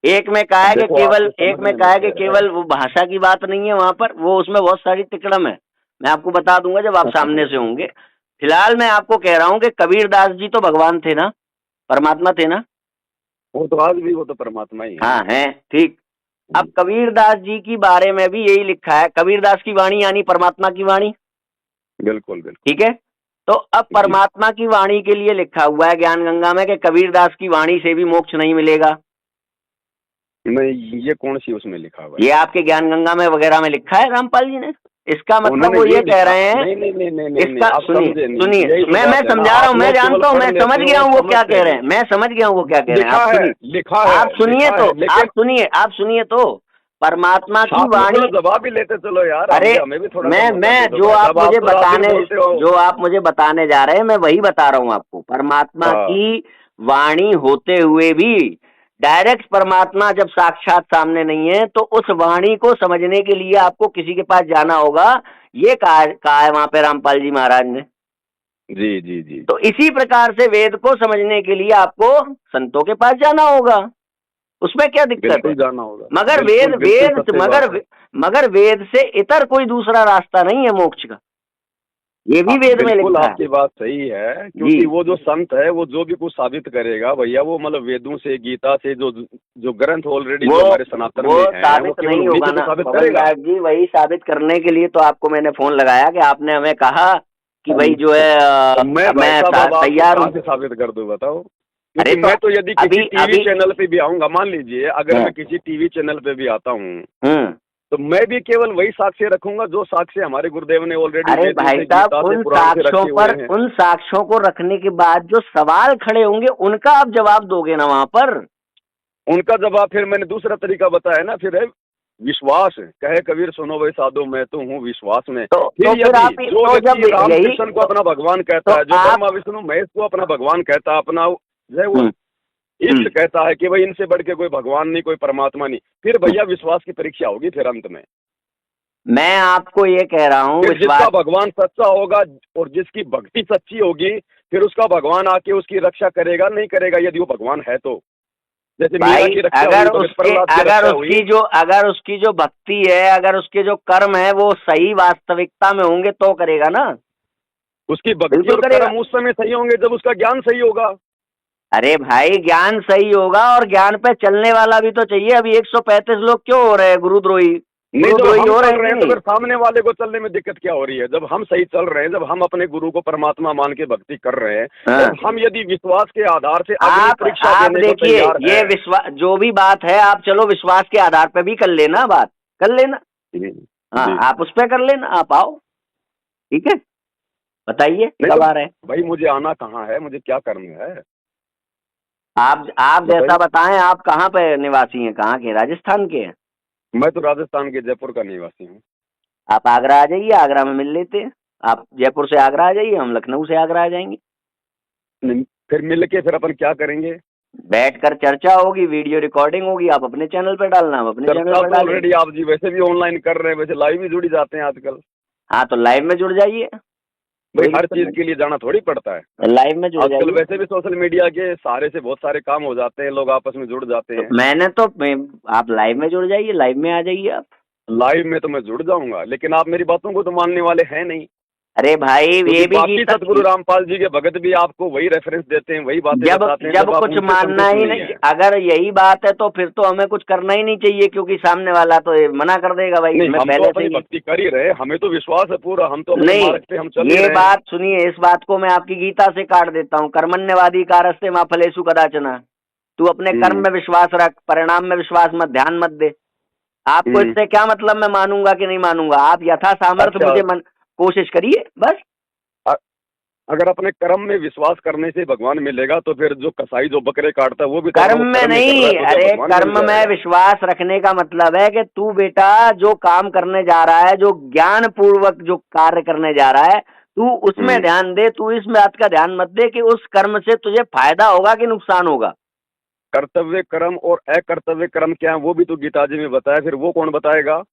एक में कहा है कि देखो, केवल, आपको एक में समझने कहा में है कि देर है। केवल वो भाषा की बात नहीं है, वहां पर वो उसमें बहुत सारी तिकड़म है। मैं आपको बता दूंगा जब आप सामने से होंगे। फिलहाल मैं आपको कह रहा हूँ कि कबीरदास जी तो भगवान थे ना, परमात्मा थे ना? वो तो आज भी वो तो परमात्मा ही है। हाँ है, ठीक। अब कबीरदास जी की बारे में भी यही लिखा है, कबीरदास की वाणी यानी परमात्मा की वाणी, बिल्कुल बिल्कुल। ठीक है। तो अब जी। परमात्मा की वाणी के लिए लिखा हुआ है ज्ञान गंगा में कि कबीरदास की वाणी से भी मोक्ष नहीं मिलेगा। नहीं, ये कौन सी उसमें लिखा हुआ है? ये आपके ज्ञान गंगा में वगैरह में लिखा है रामपाल जी ने। इसका मतलब उन्होंने वो ये ये कह लिखा, रहे हैं, नहीं नहीं नहीं नहीं नहीं नहीं, इसका आप सुनिए समझे नहीं, सुनिए, यही तो मैं बात है ना, समझा रहा आप हूँ, मैं लोग केवल जानता हूँ, पढ़ मैं समझ लेते गया हो, हूँ वो क्या समझते कह रहे हैं, नहीं। मैं समझ गया हूँ वो क्या कह रहे हैं। लिखा आप है, सुनिए, लिखा है, आप सुनिए लिखा तो, है, लेकिन आप सुनिए तो, परमात्मा की साथ में वाणी, थोड़ा जवाब भी लेते चलो यार, अरे हमें भी थोड़ा सा मैं मौका मैं दे दो भाई साहब, आप तो रात दिन बोलते हो। जो आप मुझे बताने जा रहे हैं मैं वही बता रहा हूँ आपको। परमात्मा हाँ। की वाणी होते हुए भी डायरेक्ट परमात्मा जब साक्षात सामने नहीं है, तो उस वाणी को समझने के लिए आपको किसी के पास जाना होगा, ये कहा है वहां पे रामपाल जी महाराज ने। जी जी जी तो जी। इसी प्रकार से वेद को समझने के लिए आपको संतों के पास जाना होगा, उसमें क्या दिक्कत है? बिल्कुल जाना होगा, मगर बिल्कुल बिल्कुल सत्य बात है। मगर वेद से इतर कोई दूसरा रास्ता नहीं है मोक्ष का, ये भी हाँ, वेद में बिल्कुल लिखा है। आपकी बात सही है, जी, क्योंकि वो जो संत है वो जो भी कुछ साबित करेगा भैया, वो मतलब वेदों से, गीता से, जो जो ग्रंथ ऑलरेडी वो जो हमारे सनातन वो में है, वो साबित केवल नहीं उन्हीं होगा से तो ना साबित पवन करेगा। नायक जी, वही साबित करने के लिए तो आपको मैंने फोन लगाया कि आपने हमें कहा कि भाई जो है तो मैं भाई मैं साहब अब आपको तैयार कहाँ हूँ। से साबित कर दूं बताओ? अरे क्योंकि तो मैं तो यदि किसी अभी टीवी अभी चैनल पे भी आऊंगा, मान लीजिए अगर हाँ, मैं किसी टीवी चैनल पे भी आता हूँ, हम्म। तो मैं भी केवल वही साक्ष्य रखूंगा जो साक्ष्य हमारे गुरुदेव ने ऑलरेडी अरे वेदों भाई से, साहब, गीता से, पुराण से रखे हुए हैं। उन साक्ष्यों को रखने के बाद जो सवाल खड़े होंगे उनका आप जवाब दोगे ना वहां पर। उनका जवाब फिर मैंने दूसरा तरीका बताया ना, फिर है विश्वास। कहे कबीर सुनो भाई साधो, मैं तो हूँ विश्वास में। तो फिर फिर यदि आप जो तो जब व्यक्ति यही रामकृष्ण को अपना भगवान कहता तो है, जो आप ब्रह्मा विष्णु महेश को अपना भगवान कहता है, अपना जो है वो हम्म, इष्ट कहता है कि भाई इनसे बढ़ के कोई भगवान नहीं, कोई परमात्मा नहीं, फिर भैया विश्वास की परीक्षा होगी फिर अंत में। मैं आपको ये कह रहा हूँ फिर जिसका विश्वास, भगवान सच्चा होगा और जिसकी भक्ति सच्ची होगी, फिर उसका भगवान आके उसकी रक्षा करेगा नहीं करेगा, यदि वो भगवान है तो। जैसे मीरा भाई की रक्षा हुई, भगत प्रहलाद की रक्षा हुई। अगर उसकी जो भक्ति है, अगर उसके जो कर्म है वो सही वास्तविकता में होंगे तो करेगा ना, उसकी भक्ति बिल्कुल और करेगा। कर्म उस समय सही होंगे जब उसका ज्ञान सही होगा। अरे भाई ज्ञान सही होगा और ज्ञान पे चलने वाला भी तो चाहिए। अभी 135 लोग क्यों हो रहे हैं गुरुद्रोही? नहीं, जब गुरुद्रोही हम हो रहे चल हैं रहे कि हैं तो नहीं? फिर सामने वाले को चलने में दिक्कत क्या हो रही है? जब हम सही चल रहे हैं, जब हम अपने गुरु को परमात्मा मान के भक्ति कर रहे हैं, हाँ। और हम यदि विश्वास के आधार से अग्नि आप परीक्षा आप देने को देखिए, तैयार ये है। विश्वास जो भी बात है, आप चलो विश्वास के आधार पे भी कर लेना, बात कर लेना। जी। हाँ, जी। आप उस पे कर लेना, आप आओ, ठीक है? बताइए नहीं कब तो आ रहे हैं? भाई, मुझे आना कहाँ है, मुझे क्या करना है, आप जैसा बताइए। बताएं। आप कहाँ पे निवासी हैं, कहाँ के? राजस्थान के हैं? मैं तो राजस्थान के जयपुर का निवासी हूँ। आप आगरा आ जाइए, आगरा में मिल लेते हैं। आप जयपुर से आगरा आ जाइए, हम लखनऊ से आगरा आ जाएंगे। फिर मिल के फिर अपन क्या करेंगे? बैठकर चर्चा होगी, वीडियो रिकॉर्डिंग होगी, आप अपने चैनल पे डालना, हम अपने चैनल चर्चा पे तो डालेंगे। ऑलरेडी आप जी वैसे भी ऑनलाइन कर रहे हैं, वैसे लाइव भी जुड़ जाते हैं आजकल। हाँ, तो लाइव में जुड़ जाइए, भाई कोई हर दिक्कत चीज नहीं, के लिए जाना थोड़ी पड़ता है। लाइव में जुड़ आजकल जाइए। वैसे भी सोशल मीडिया के सहारे से बहुत सारे काम हो जाते हैं, लोग आपस में जुड़ जाते तो हैं। आप लाइव में जुड़ जाइए, लाइव में आ जाइए आप। लाइव में तो मैं जुड़ जाऊंगा, लेकिन आप मेरी बातों को तो मानने वाले हैं नहीं। अरे भाई, क्योंकि ये भी बाकी गीता, सतगुरु रामपाल जी के भगत भी आपको वही रेफरेंस देते हैं, वही बातें जब बताते हैं, जब जब आप कुछ उनसे मानना संतुष्ट ही नहीं नहीं, है। अगर यही बात है तो फिर तो हमें कुछ करना ही नहीं चाहिए, क्योंकि सामने वाला तो ये मना कर देगा भाई, नहीं, मैं हम तो पहले से अपनी ही। भक्ति कर ही रहे हैं, हमें तो विश्वास है पूरा, हम तो अपने नहीं, मार्ग पे हम चल ही ये रहे हैं। बात सुनिए, इस बात को मैं आपकी गीता से काट देता हूँ। कर्मण्यवादी कारस्ते मां फलेषु कदाचन। तू अपने कर्म हम्म। में विश्वास रख, परिणाम में विश्वास मत, ध्यान मत दे। आपको हम्म। इससे क्या मतलब मैं मानूंगा कि नहीं मानूंगा? आप यथा सामर्थ्य अच्छा। मुझे कोशिश करिए बस। अ- अगर अपने कर्म में विश्वास करने से भगवान मिलेगा, तो फिर जो कसाई जो बकरे काटता है वो भी तो अपना कर्म में कर्म ही कर रहा नहीं, है, तो क्या अरे भगवान मिल कर्म में जाएगा? विश्वास रखने का मतलब है कि तू बेटा जो काम करने जा रहा है, जो ज्ञान पूर्वक जो कार्य करने जा रहा है, तू उसमें हम्म। ध्यान दे। तू इस बात का ध्यान मत दे कि उस कर्म से तुझे फायदा होगा कि नुकसान होगा। कर्तव्य कर्म और अकर्तव्य कर्म क्या है वो भी तो गीता जी में बताया, फिर वो कौन बताएगा?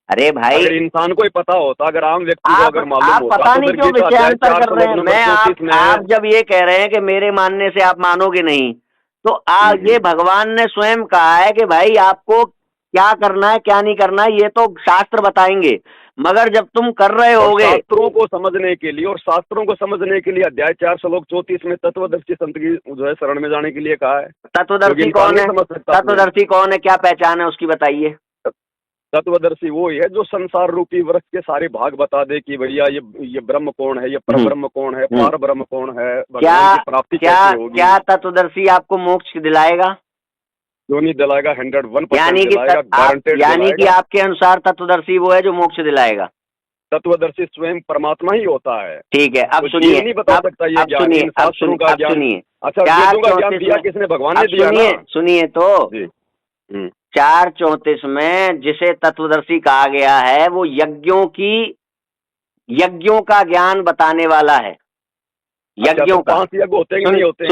अरे भाई, अगर इंसान को ही पता होता, अगर आम व्यक्ति को आप अगर मालूम आप होता, पता तो नहीं फिर क्यों गीता अध्याय विषयांतर 4 कर रहे श्लोक हैं। नंबर 34 आप में। जब ये कह रहे हैं कि मेरे मानने से आप मानोगे नहीं, तो ये हम्म। भगवान ने स्वयं कहा है कि भाई आपको क्या करना है क्या नहीं करना है ये तो शास्त्र बताएंगे, मगर जब तुम कर रहे और होगे। शास्त्रों को समझने के लिए, और शास्त्रों को समझने के लिए अध्याय 4 श्लोक 34 में तत्वदर्शी संत की जो है शरण में जाने के लिए कहा है। क्योंकि तत्वदर्शी इंसान कौन नहीं है? समझ सकता अपने। तत्वदर्शी कौन है, क्या पहचान है उसकी, बताइए। तत्वदर्शी वो ही है जो संसार रूपी वृक्ष के सारे भाग बता दे कि भैया ये ब्रह्म कौन है, ये पर हम्म। ब्रह्म कौन है, हम्म। पार ब्रह्म कौन है, क्या भगवान की प्राप्ति क्या कैसे होगी। क्या तत्वदर्शी आपको मोक्ष दिलाएगा? क्यों नहीं दिलाएगा? 101% यानी कि दिलाएगा, गारंटेड यानी कि दिलाएगा। आपके अनुसार तत्वदर्शी वो है जो मोक्ष दिलाएगा। तत्वदर्शी स्वयं परमात्मा ही होता है। ठीक है, अब तो सुनिए। जीव नहीं बता सकता ये अब ज्ञान, सुनिए, इन शास्त्रों का अब ज्ञान। सुनिए। अच्छा, वेदों का ज्ञान दिया किसने? भगवान ने अब दिया ना। सुनिए तो। जी। 4:34 में जिसे तत्वदर्शी कहा गया है वो यज्ञों का ज्ञान बताने वाला है। अच्छा, यज्ञों तो का 5 यज्ञ होते हैं कि नहीं होते हैं?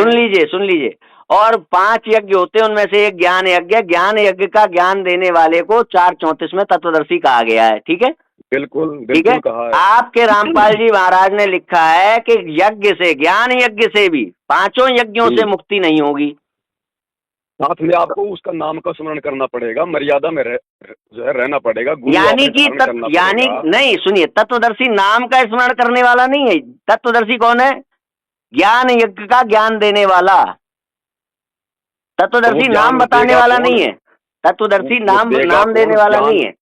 सुन लीजिए। और 5 यज्ञ होते हैं, उनमें से एक ज्ञान यज्ञ। ज्ञान यज्ञ का ज्ञान देने वाले को 4:34 में तत्वदर्शी कहा गया है। ठीक है, बिल्कुल ठीक है। बिल्कुल कहा है। आपके रामपाल जी महाराज ने लिखा है कि यज्ञ से, ज्ञान यज्ञ से भी 5 यज्ञों से मुक्ति नहीं होगी। साथ में आपको उसका नाम का स्मरण करना पड़ेगा, मर्यादा में जो है रहना पड़ेगा, गुरु यानी आपने कि धारण करना पड़ेगा। नहीं, सुनिए, तत्वदर्शी नाम का स्मरण करने वाला नहीं है। तत्वदर्शी कौन है? ज्ञान यज्ञ का ज्ञान देने वाला। तो वो तत्वदर्शी नाम ज्ञान बताने देगा वाला कौन? नहीं है। तत्वदर्शी वो देगा नाम कौन देने वाला ज्ञान? नहीं है। अरे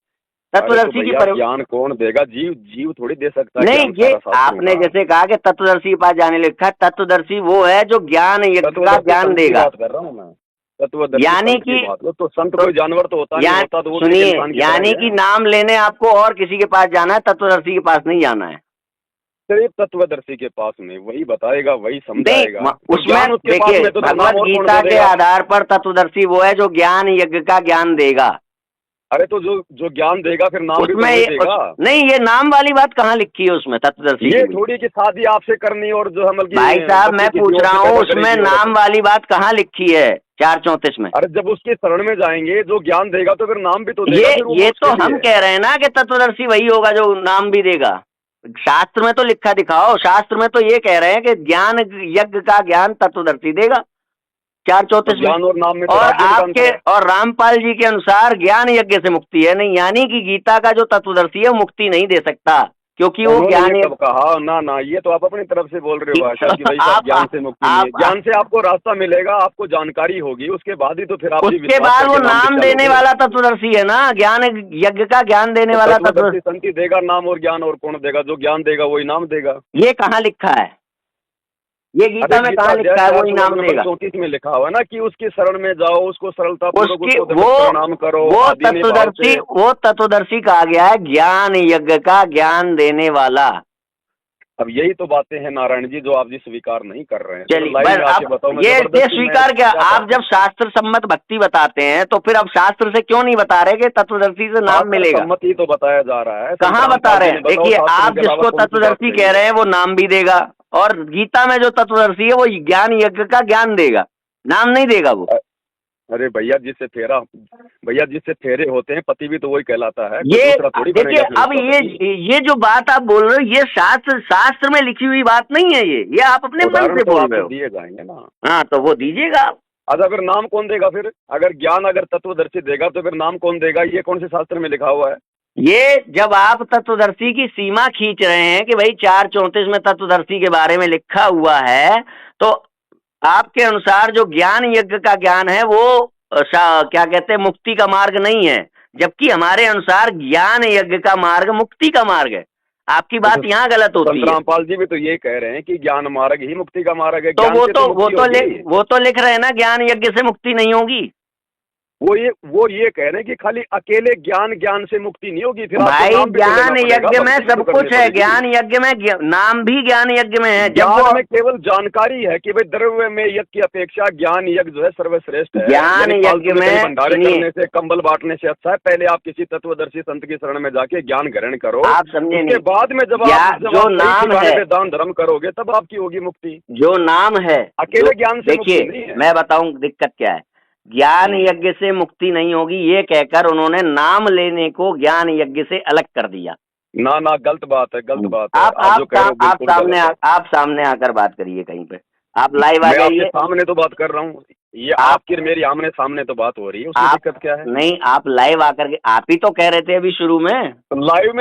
तो तत्वदर्शी की भैया, ज्ञान कौन देगा? जीव जीव थोड़ी दे सकता है नहीं, ज्ञान ये सारा शास्त्रों आपने का। जैसे कहा कि तत्वदर्शी के पास जाने लिखा है, तत्वदर्शी वो है जो ज्ञान यज्ञ का तत्वदर्शी ज्ञान संत की देगा। बात कर रहा हूँ मैं। तत्वदर्शी यानी संत की कि बात। वो तो संत कोई जानवर तो होता नहीं, होता तो वो भी एक सुनिए, इंसान की तरह यानी ही कि है। नाम लेने आपको और किसी के पास जाना है, तत्वदर्शी के पास नहीं जाना है। सिर्फ तत्वदर्शी के पास में, वही बताएगा, वही नहीं, समझाएगा। तो उसमें ज्ञान उसके पास देखिए, में, तो नाम भगवत और कौन गीता दे के देगा? आधार पर तत्वदर्शी वो है जो ज्ञान यज्ञ का ज्ञान देगा। अरे तो जो ज्ञान देगा फिर नाम भी तो उसमें वही देगा। नहीं, ये नाम वाली बात कहाँ लिखी है उसमें तत्वदर्शी ये की? थोड़ी कि शादी आपसे करनी और जो है मतलब भाई कि साहब, मैं बच्चे पूछ किसी और रहा से हूँ पैदा उसमें करेगी औरत। नाम वाली बात कहाँ लिखी है 4:34 में? अरे जब उसके शरण में जाएंगे, जो ज्ञान देगा तो फिर नाम भी तो देगा, फिर वो ये मोक्ष तो के हम लिए। कह रहे हैं ना कि तत्वदर्शी वही होगा जो नाम भी देगा। शास्त्र में तो लिखा दिखाओ। शास्त्र में तो ये कह रहे हैं कि ज्ञान यज्ञ का ज्ञान तत्वदर्शी देगा तो 4:34 में। ज्ञान और नाम में तो और राज्य का आपके अंतर है। और रामपाल जी के अनुसार ज्ञान यज्ञ से मुक्ति है नहीं, यानी कि गीता का जो तत्वदर्शी है वो मुक्ति नहीं दे सकता। क्योंकि वो उन्होंने ज्ञान ये कब कहा? ना ना, ये तो आप अपनी तरफ से बोल रहे हो भाषा कि भाई साहब आप ज्ञान से मुक्ति नहीं है। आप ज्ञान से आपको रास्ता मिलेगा, आपको जानकारी होगी, उसके बाद ही तो फिर आप भी उसके विश्वास बाद वो करके नाम नाम लिखा देने लोगे। वाला तत्वदर्शी है ना, ज्ञान यज्ञ का ज्ञान देने तो वाला तत्वदर्शी तत्व। संत ही देगा नाम और ज्ञान, और कौन देगा? जो ज्ञान देगा वही नाम देगा। ये कहाँ लिखा है? ये अरे गीता में गीता कहाँ अध्याय लिखा है 4 वही श्लोक नाम नंबर देगा? 34 में लिखा हुआ है ना कि उसकी शरण में जाओ, उसको सरलता पूर्वक उसकी उसको दंडवत प्रणाम करो, आदीनी भाव से। वो तत्वदर्शी कहा गया है ज्ञान यज्ञ का ज्ञान देने वाला। अब यही तो बातें हैं नारायण जी जो आप जी स्वीकार नहीं कर रहे हैं। तो चलिए, लाइव बस में आके अब बताओ, मैं ये जबरदस्ती मैं स्वीकार क्या, क्या आप कर जब सकता हूँ? शास्त्र सम्मत भक्ति बताते हैं तो फिर अब शास्त्र से क्यों नहीं बता रहे कि तत्वदर्शी से नाम शास्त्र मिलेगा? सम्मति तो बताया जा रहा है। कहाँ संत बता रामपाल रहे जी हैं? ने बताओ देखिए, शास्त्रों आप के अलावा जिसको कौन सी बात तत्वदर्शी सही कह है? रहे हैं वो नाम भी देगा, और गीता में जो तत्वदर्शी है वो ज्ञान यज्ञ का ज्ञान देगा, नाम नहीं देगा वो। अरे भैया जिससे फेरे होते हैं पति भी तो वही कहलाता है, कोई ये दूसरा थोड़ी देखिए, बनेगा फिर अब उसका पति। ये जो बात आप बोल रहे हो ये शास्त्र में लिखी हुई बात नहीं है, ये आप अपने मन उदाहरण से तो बोल रहे आपको हो। दिए जाएंगे ना। हाँ, तो वो दीजिएगा आप। अच्छा, अगर नाम कौन देगा फिर? अगर ज्ञान अगर तत्वदर्शी देगा तो फिर नाम कौन देगा? ये कौन से शास्त्र में लिखा हुआ है? ये जब आप तत्वदर्शी की सीमा खींच रहे हैं कि भाई 4:34 में तत्वदर्शी के बारे में लिखा हुआ है, तो आपके अनुसार जो ज्ञान यज्ञ का ज्ञान है वो क्या कहते हैं, मुक्ति का मार्ग नहीं है, जबकि हमारे अनुसार ज्ञान यज्ञ का मार्ग मुक्ति का मार्ग है। आपकी बात अच्छा, यहाँ गलत होती संत है। रामपाल जी भी तो ये कह रहे हैं कि ज्ञान मार्ग ही मुक्ति का मार्ग है। तो ज्ञान से तो मुक्ति होगी। वो तो लिख रहे हैं ना ज्ञान यज्ञ से मुक्ति नहीं होगी। वो ये कह रहे हैं कि खाली अकेले ज्ञान से मुक्ति नहीं होगी, फिर आपको भाई नाम भी तो लेना ज्ञान पड़ेगा, यज्ञ में भक्ति भी सब तो करनी कुछ है, पड़ेगी। ज्ञान यज्ञ में नाम भी ज्ञान यज्ञ में है। जब वो ज्ञान में केवल जानकारी है कि भाई द्रव्य में यज्ञ की अपेक्षा ज्ञान यज्ञ जो है सर्वश्रेष्ठ है। ज्ञान यानी फालतू यज्ञ के कहीं में भंडारे सुनिए, करने से, कंबल बांटने से अच्छा है पहले आप किसी तत्वदर्शी संत की शरण में जाके ज्ञान ग्रहण करो। आप समझे उसके नहीं, बाद में जब आप जो नाम ठिकाने है, पे दान धर्म करोगे तब आपकी होगी मुक्ति। जो नाम है, अकेले ज्ञान से मुक्ति देखिए नहीं है। मैं बताऊं दिक्कत क्या है। ज्ञान यज्ञ से मुक्ति नहीं होगी ये कहकर उन्होंने नाम लेने को ज्ञान यज्ञ से अलग कर दिया। ना ना, गलत बात है, गलत बात है। आप जो कह रहे हो बिल्कुल गलत है। आप सामने आकर बात करिए कहीं पे, आप लाइव आ मैं आपके जाइए। सामने तो बात कर रहा हूँ, ये आप आपकी मेरी आमने सामने तो बात हो रही है, उसमें आप दिक्कत क्या है? नहीं, आप लाइव आकर के आप ही तो कह रहे थे अभी शुरू में। तो लाइव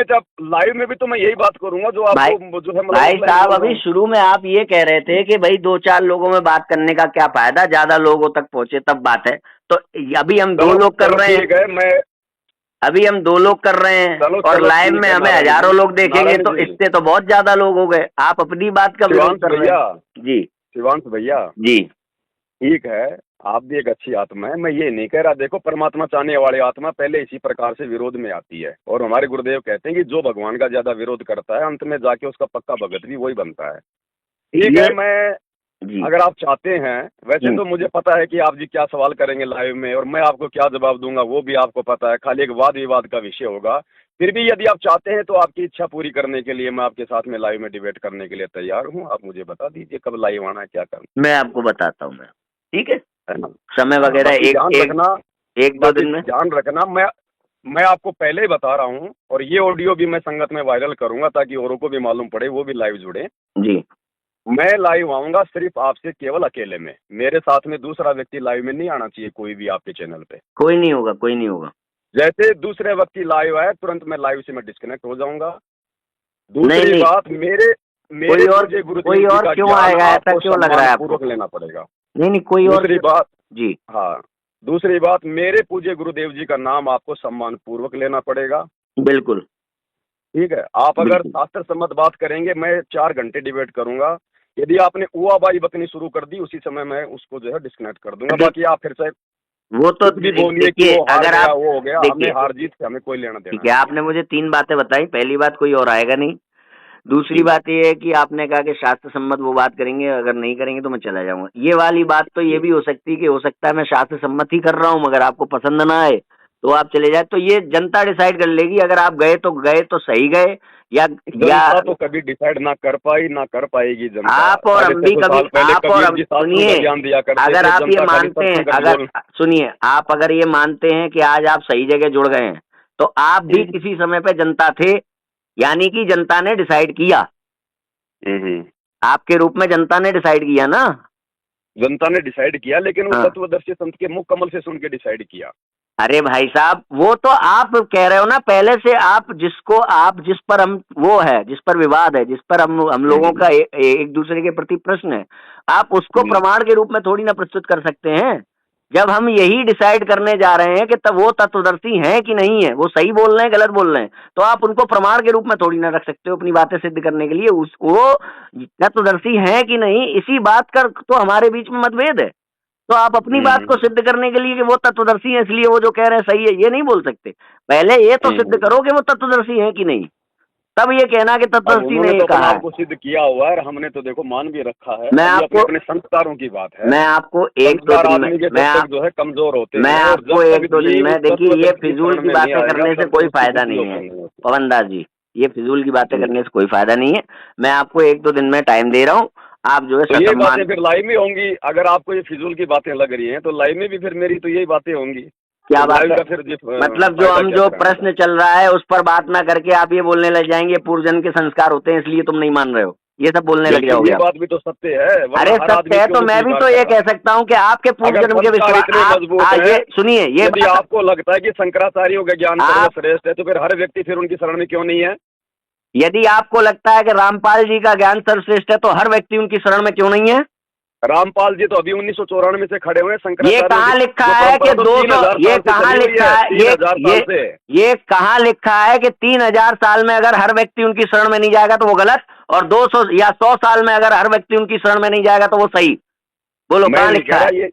में भी तो मैं यही बात करूंगा जो भाई आपको जो है भाई साहब, अभी शुरू में आप ये कह रहे थे कि भाई 2-4 लोगों में बात करने का क्या फायदा, ज्यादा लोगों तक पहुंचे तब बात है। तो अभी हम 2 लोग कर रहे हैं, ठीक है। मैं अभी हम 2 लोग कर रहे हैं, और लाइव में हमें हजारों लोग देखेंगे, तो इससे तो बहुत ज्यादा लोग हो गए। आप अपनी बात का विरोध कर रहे हैं। जी शिवांश भैया जी, ठीक है, आप भी एक अच्छी आत्मा है, मैं ये नहीं कह रहा। देखो, परमात्मा चाहने वाली आत्मा पहले इसी प्रकार से विरोध में आती है, और हमारे गुरुदेव कहते हैं कि जो भगवान का ज्यादा विरोध करता है अंत में जाके उसका पक्का भगत भी वही बनता है। ठीक है, मैं अगर आप चाहते हैं, वैसे तो मुझे पता है कि आप जी क्या सवाल करेंगे लाइव में और मैं आपको क्या जवाब दूंगा वो भी आपको पता है, खाली एक वाद विवाद का विषय होगा। फिर भी यदि आप चाहते हैं तो आपकी इच्छा पूरी करने के लिए मैं आपके साथ में लाइव में डिबेट करने के लिए तैयार हूँ। आप मुझे बता दीजिए कब लाइव आना है, क्या करना। मैं आपको बताता हूँ, मैं ठीक है ना? समय वगैरह एक 2 दिन में ध्यान रखना। मैं आपको पहले ही बता रहा हूँ, और ये ऑडियो भी मैं संगत में वायरल करूंगा ताकि औरों को भी मालूम पड़े, वो भी लाइव जुड़े जी। मैं लाइव आऊंगा सिर्फ आपसे, केवल अकेले में, मेरे साथ में दूसरा व्यक्ति लाइव में नहीं आना चाहिए, कोई भी आपके चैनल पे। कोई नहीं होगा, कोई नहीं होगा। जैसे दूसरे व्यक्ति लाइव आए तुरंत मैं लाइव से मैं डिस्कनेक्ट हो जाऊंगा। दूसरी बात, मेरे कोई और क्यों आएगा, ऐसा क्यों लग रहा है आपको? पूर्वक लेना पड़ेगा। नहीं, कोई और। दूसरी बात जी हाँ, दूसरी बात, मेरे पूज्य गुरुदेव जी का नाम आपको सम्मान पूर्वक लेना पड़ेगा। बिल्कुल ठीक है। आप अगर शास्त्र सम्मत बात करेंगे मैं 4 घंटे डिबेट करूंगा। यदि आपने उआबाई बकनी शुरू कर दी उसी समय मैं उसको जो है डिस्कनेक्ट कर दूंगा। बाकी आप फिर से वो तो भी बोलिए कि वो हार अगर गया, आप वो हो गया, हमें हार जीत से हमें कोई लेना देना ठीक है। आपने मुझे 3 बातें बताई, पहली बात कोई और आएगा नहीं। दूसरी बात ये है कि आपने कहा कि शास्त्र सम्मत वो बात करेंगे, अगर नहीं करेंगे तो मैं चला जाऊंगा। ये वाली बात तो ये भी हो सकती है कि हो सकता है मैं शास्त्र सम्मत ही कर रहा हूँ, मगर आपको पसंद ना आए तो आप चले जाए, तो ये जनता डिसाइड कर लेगी। अगर आप गए तो सही गए, या तो कभी डिसाइड ना कर पाई ना कर पाएगी जनता। आप और हम भी कभी, आप और हम सुनिए, अगर आप ये मानते हैं, अगर सुनिए, आप अगर ये मानते हैं कि आज आप सही जगह जुड़ गए हैं, तो आप भी किसी समय पे जनता थे, यानी कि जनता ने डिसाइड किया। आपके रूप में जनता ने डिसाइड किया ना। जनता ने डिसाइड किया, लेकिन वो तत्वदर्शी संत के मुख कमल से सुन के डिसाइड किया। अरे भाई साहब, वो तो आप कह रहे हो ना पहले से, आप जिस पर हम वो है, जिस पर विवाद है, जिस पर हम लोगों का एक दूसरे के प्रति प्रश्न है, आप उसको हम्म, प्रमाण के रूप में थोड़ी ना प्रस्तुत कर सकते हैं। जब हम यही डिसाइड करने जा रहे हैं कि तब वो तत्वदर्शी हैं कि नहीं है, वो सही बोल रहे हैं गलत बोल रहे हैं, तो आप उनको प्रमाण के रूप में थोड़ी ना रख सकते हो अपनी बातें सिद्ध करने के लिए। उस वो तत्वदर्शी हैं कि नहीं, इसी बात का तो हमारे बीच में मतभेद है। तो आप अपनी बात को हम्म, सिद्ध करने के लिए कि वो तत्वदर्शी है इसलिए वो जो कह रहे हैं सही है, ये नहीं बोल सकते। पहले ये तो सिद्ध हम्म। करो कि वो तत्वदर्शी है कि नहीं, तब ये कहना कि अब तत्वदर्शी उन्होंने ने ये तो अपने कहा आप है। को सिद्ध किया हुआ है और हमने तो देखो मान भी रखा है। मैं अब ये अपने आपको अपने संस्कारों की बात है। मैं आपको एक दो संस्कार दिन में आदमी के जब तक जो है कमजोर होते मैं हैं, और जब आपको तक एक दो दिन जीव में, उस देखिए ये तत्वदर्शी की फिजूल शरण की में नहीं बातें आएगा करने से तब तक कोई उसकी फायदा बुद्धि नहीं है ओपन नहीं होती। पवनदास जी, ये फिजूल की बातें हम्म। करने से कोई फायदा नहीं है। मैं आपको एक दो दिन में टाइम दे रहा हूँ, आप जो है तो यही बातें ससम्मान। फिर लाइव में होंगी। अगर आपको ये फिजूल की बातें लग रही हैं तो लाइव में भी फिर मेरी तो यही बातें होंगी। क्या तो बात लाइव है? का फिर मतलब फायदा क्या जो फिर हमारा? प्रश्न चल रहा है उस पर बात ना करके आप ये बोलने लग जाएंगे पूर्वजन्म के संस्कार होते हैं इसलिए तुम नहीं मान रहे हो, ये सब बोलने लग बिल्कुल, जाओगे ये आप। बात भी तो सत्य है, वरना अरे हर सत्य आदमी है क्यों तो नहीं मैं भी स्वीकार तो कर ये रहा? कह सकता हूँ कि आपके पूर्व अगर जन्म के संस्कार विश्वास इतने मजबूत ये हैं, सुनिए, ये यदि बात आपको लगता है कि शंकराचार्यों का ज्ञान आप सर्वश्रेष्ठ है, तो फिर हर व्यक्ति फिर उनकी शरण में क्यों नहीं है? यदि आपको लगता है कि रामपाल जी का ज्ञान सर्वश्रेष्ठ है तो हर व्यक्ति उनकी शरण में क्यों नहीं है? रामपाल जी तो अभी 1994 से खड़े हुए हैं। ये शंकराचार्यों की कहाँ लिखा जो है कि परंपरा तो 200, 3000 ये साल से कहाँ चली हुई लिखा है, है, 3000 साल से। ये कहाँ लिखा है कि 3000 साल में अगर हर व्यक्ति उनकी शरण में नहीं जाएगा तो वो गलत, और 200 या 100 साल में अगर हर व्यक्ति उनकी शरण में नहीं जाएगा तो वो सही? बोलो मैं कहाँ नहीं कह लिखा रहा है?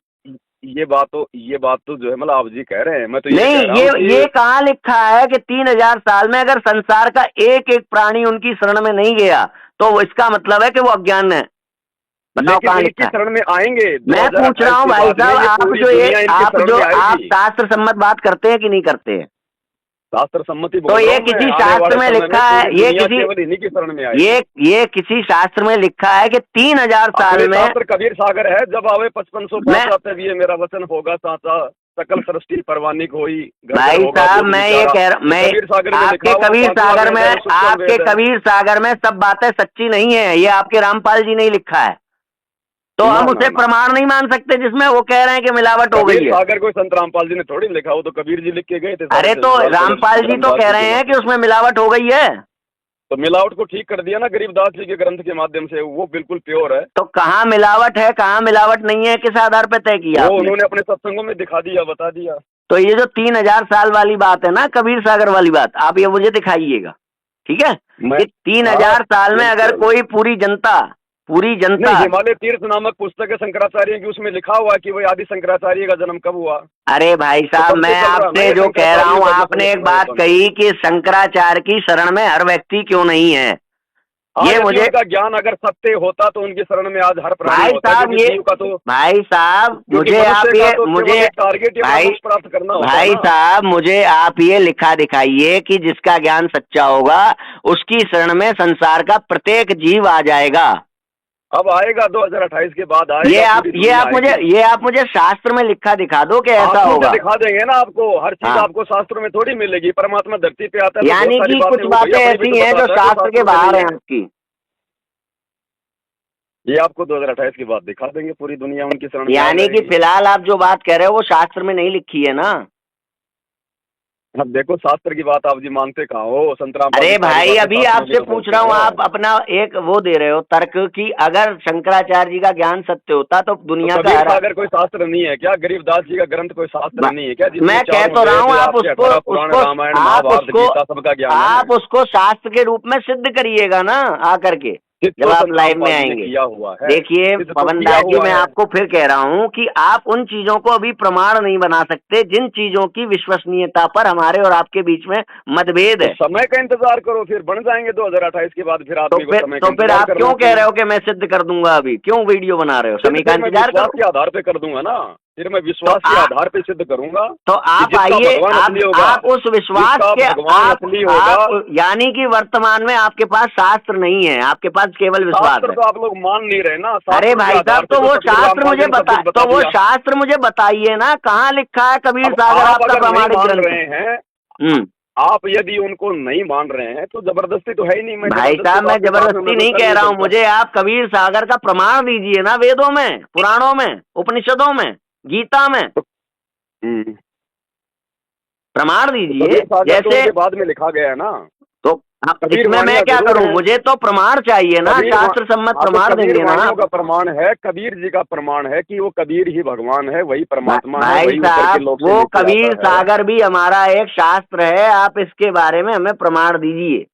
ये बात तो जो है मतलब आप जी कह रहे हैं, मैं तो ये नहीं, कह रहा हूँ ये कि कहाँ लिखा है कि 3000 साल में अगर संसार का एक एक प्राणी उनकी शरण में नहीं गया तो इसका मतलब है कि वो अज्ञान है? बताओ लेकिन कहाँ इनकी लिखा है? शरण में आएंगे मैं पूछ रहा 2028 हूँ के भाई बाद में, साहब, ये पूरी दुनिया इनकी शरण में आप आएगी। शास्त्र सम्मत बात करते हैं कि नहीं करते हैं? शास्त्र सम्मति तो बोल रहा ये हूँ मैं। किसी आने शास्त्र वाले में समय में लिखा है, पूरी दुनिया केवल इन्हीं की शरण में आएगी। ये किसी शास्त्र में लिखा है कि 3000 अपने साल में? शास्त्र कबीर सागर है, जब आवे 5500 मैं पासा, तब ये मेरा वचन होगा साचा, सकल सृष्टि परवानिक होई, घर घर भाई होगा साहब, दूध मैं ये विचारा। कह रहा, ये मैं कबीर सागर में लिखा आपके हुआ कबीर पांचवा सागर वेद में है और शुक्लम आपके वेद है। कबीर सागर में सब बातें सच्ची नहीं है, ये आपके रामपाल जी ने ही लिखा है। तो ना हम ना उसे ना, प्रमाण नहीं मान सकते जिसमें वो कह रहे हैं कि मिलावट हो कबीर गई है। सागर को संत रामपाल जी ने थोड़ी लिखा, वो तो कबीर जी लिख के गए थे सारे अरे तो रामपाल जी तो धर्मदास कह जी के रहे हैं कि माध्यम उसमें मिलावट हो गई है। से। तो मिलावट को ठीक कर दिया ना गरीबदास जी के ग्रंथ के माध्यम से, वो बिल्कुल प्योर है। तो कहाँ मिलावट है, कहाँ मिलावट नहीं है, किस आधार पर तय किया वो आपने? उन्होंने अपने सत्संगों में दिखा दिया, बता दिया। तो ये जो 3000 साल वाली बात है ना, कबीर सागर वाली बात, आप ये मुझे दिखाइएगा, ठीक है? मैं कि तीन हाँ, हजार साल में अगर बिल्कुल। कोई पूरी जनता। नहीं, हिमालय तीर्थ नामक पुस्तक है शंकराचार्य की, उसमें लिखा हुआ है कि वही आदि शंकराचार्य का जन्म कब हुआ। अरे भाई तो साहब, तब से मैं चल रहा है ना आपसे ये जो कह रहा शंकराचार्य हूँ, का जो आपने एक बात प्रवचन। कही कि शंकराचार्य की शरण में हर व्यक्ति क्यों नहीं है, हाँ, ये यदि मुझे। उनका ज्ञान अगर सत्य होता तो उनकी शरण में आज हर प्राणी भाई होता, साहब क्योंकि ये जीव का तो, भाई साहब क्योंकि मुझे आप मनुष्य का ये तो मुझे केवल एक टारगेट ही अपना भाई मोक्ष प्राप्त करना होता है भाई ना। साहब मुझे आप ये लिखा दिखाइए कि जिसका ज्ञान सच्चा होगा उसकी शरण में संसार का प्रत्येक जीव आ जाएगा। अब आएगा 2028 के बाद आएगा, पूरी दुनिया आएगी। ये आप मुझे शास्त्र में लिखा दिखा दो कि ऐसा आंखों से होगा। दिखा देंगे ना आपको, हर चीज हाँ, आपको शास्त्रों में थोड़ी मिलेगी। परमात्मा धरती पे आता है तो बहुत यानी सारी कि कुछ बातें वो बातें भैया अपनी भी ऐसी तो हैं जो बताता है जो शास्त्र के शास्त्रों में बाहर नहीं हैं है। आपकी। ये आपको 2028 के बाद दिखा देंगे, पूरी दुनिया उनकी शरण में आ यानी कि जाएगी। फिलहाल आप जो बात कह रहे हो वो शास्त्र में नहीं लिखी है ना? अब देखो, शास्त्र की बात आप जी मानते कहाँ हो? संत रामपाल अरे जी सारी भाई, बातें अभी शास्त्रों की आपसे तो पूछ बोलते रहा हूँ, हैं। आप अपना एक वो दे रहे हो तर्क कि अगर शंकराचार्य जी का ज्ञान सत्य होता तो तो दुनिया का कबीर सागर कोई शास्त्र नहीं है क्या? गरीबदास जी का ग्रंथ कोई शास्त्र नहीं है क्या, जिसमें मैं कह चारों तो रहा वेद हूँ, आप आपके उसको 18 पुराण उसको रामायण आप महाभारत उसको गीता सबका ज्ञान है। आप उसको शास्त्र के रूप में सिद्ध करिएगा ना आकर के, सिद्ध जब तो आप संत लाइव में रामपाल जी ने आएंगे। किया हुआ है। देखिए सिद्ध तो पवन किया दास जी, हुआ मैं है। आपको फिर कह रहा हूँ कि आप उन चीजों को अभी प्रमाण नहीं बना सकते जिन चीजों की विश्वसनीयता पर हमारे और आपके बीच में मतभेद तो है। समय का इंतजार करो, फिर बन जाएंगे 2028 के बाद। फिर आदमी को समय का तो फिर इंतजार आप करना क्यों कह चाहिए। रहे हो कि मैं सिद्ध कर दूंगा? अभी क्यों वीडियो बना रहे हो? सिद्ध समय का फिर मैं इंतजार विश्वास करो। के आधार पे कर दूंगा ना। फिर मैं तो विश्वास के आप आधार पे सिद्ध करूंगा तो कि आप जिसका आइए, भगवान असली होगा, आप उस विश्वास जिसका के भगवान असली होगा। आप यानी कि वर्तमान में आपके पास शास्त्र नहीं है, आपके पास केवल विश्वास शास्त्र है। तो आप लोग मान नहीं रहे ना। अरे शास्त्रों के भाई आधार साहब, पे तो तो वो सतगुरु शास्त्र रामपाल जी मुझे ने सब कुछ बता तो वो दिया। शास्त्र मुझे बताइए ना, कहाँ लिखा है कबीर अब सागर आप आपका अगर नहीं प्रामाणिक मान ग्रंथ? रहे हैं, हम्म। आप यदि उनको नहीं मान रहे हैं तो जबरदस्ती तो है ही नहीं। मैं भाई जबरदस्ती साहब, तो मैं आपके साथ में जबरदस्ती नहीं कर कह नहीं रहा हूँ, सकता। मुझे आप कबीर सागर का प्रमाण दीजिए ना, वेदों में, पुराणों में, उपनिषदों में, गीता में। हम्म। प्रमाण दीजिए। कबीर सागर तो जैसे उनके बाद में लिखा गया है ना, तो कबीर इसमें मैं वाणियां क्या जरूर करूं, है। मुझे तो प्रमाण चाहिए ना, कबीर शास्त्र सम्मत हाँ, तो प्रमाण कबीर देंगे ना वाणियों आप। का प्रमाण है, कबीर जी का प्रमाण है कि वो कबीर ही भगवान है, वही परमात्मा है, भाई वही ऊपर के साहब, लोक से वो नीचे कबीर आता है। सागर भी हमारा एक शास्त्र है, आप इसके बारे में हमें प्रमाण दीजिए।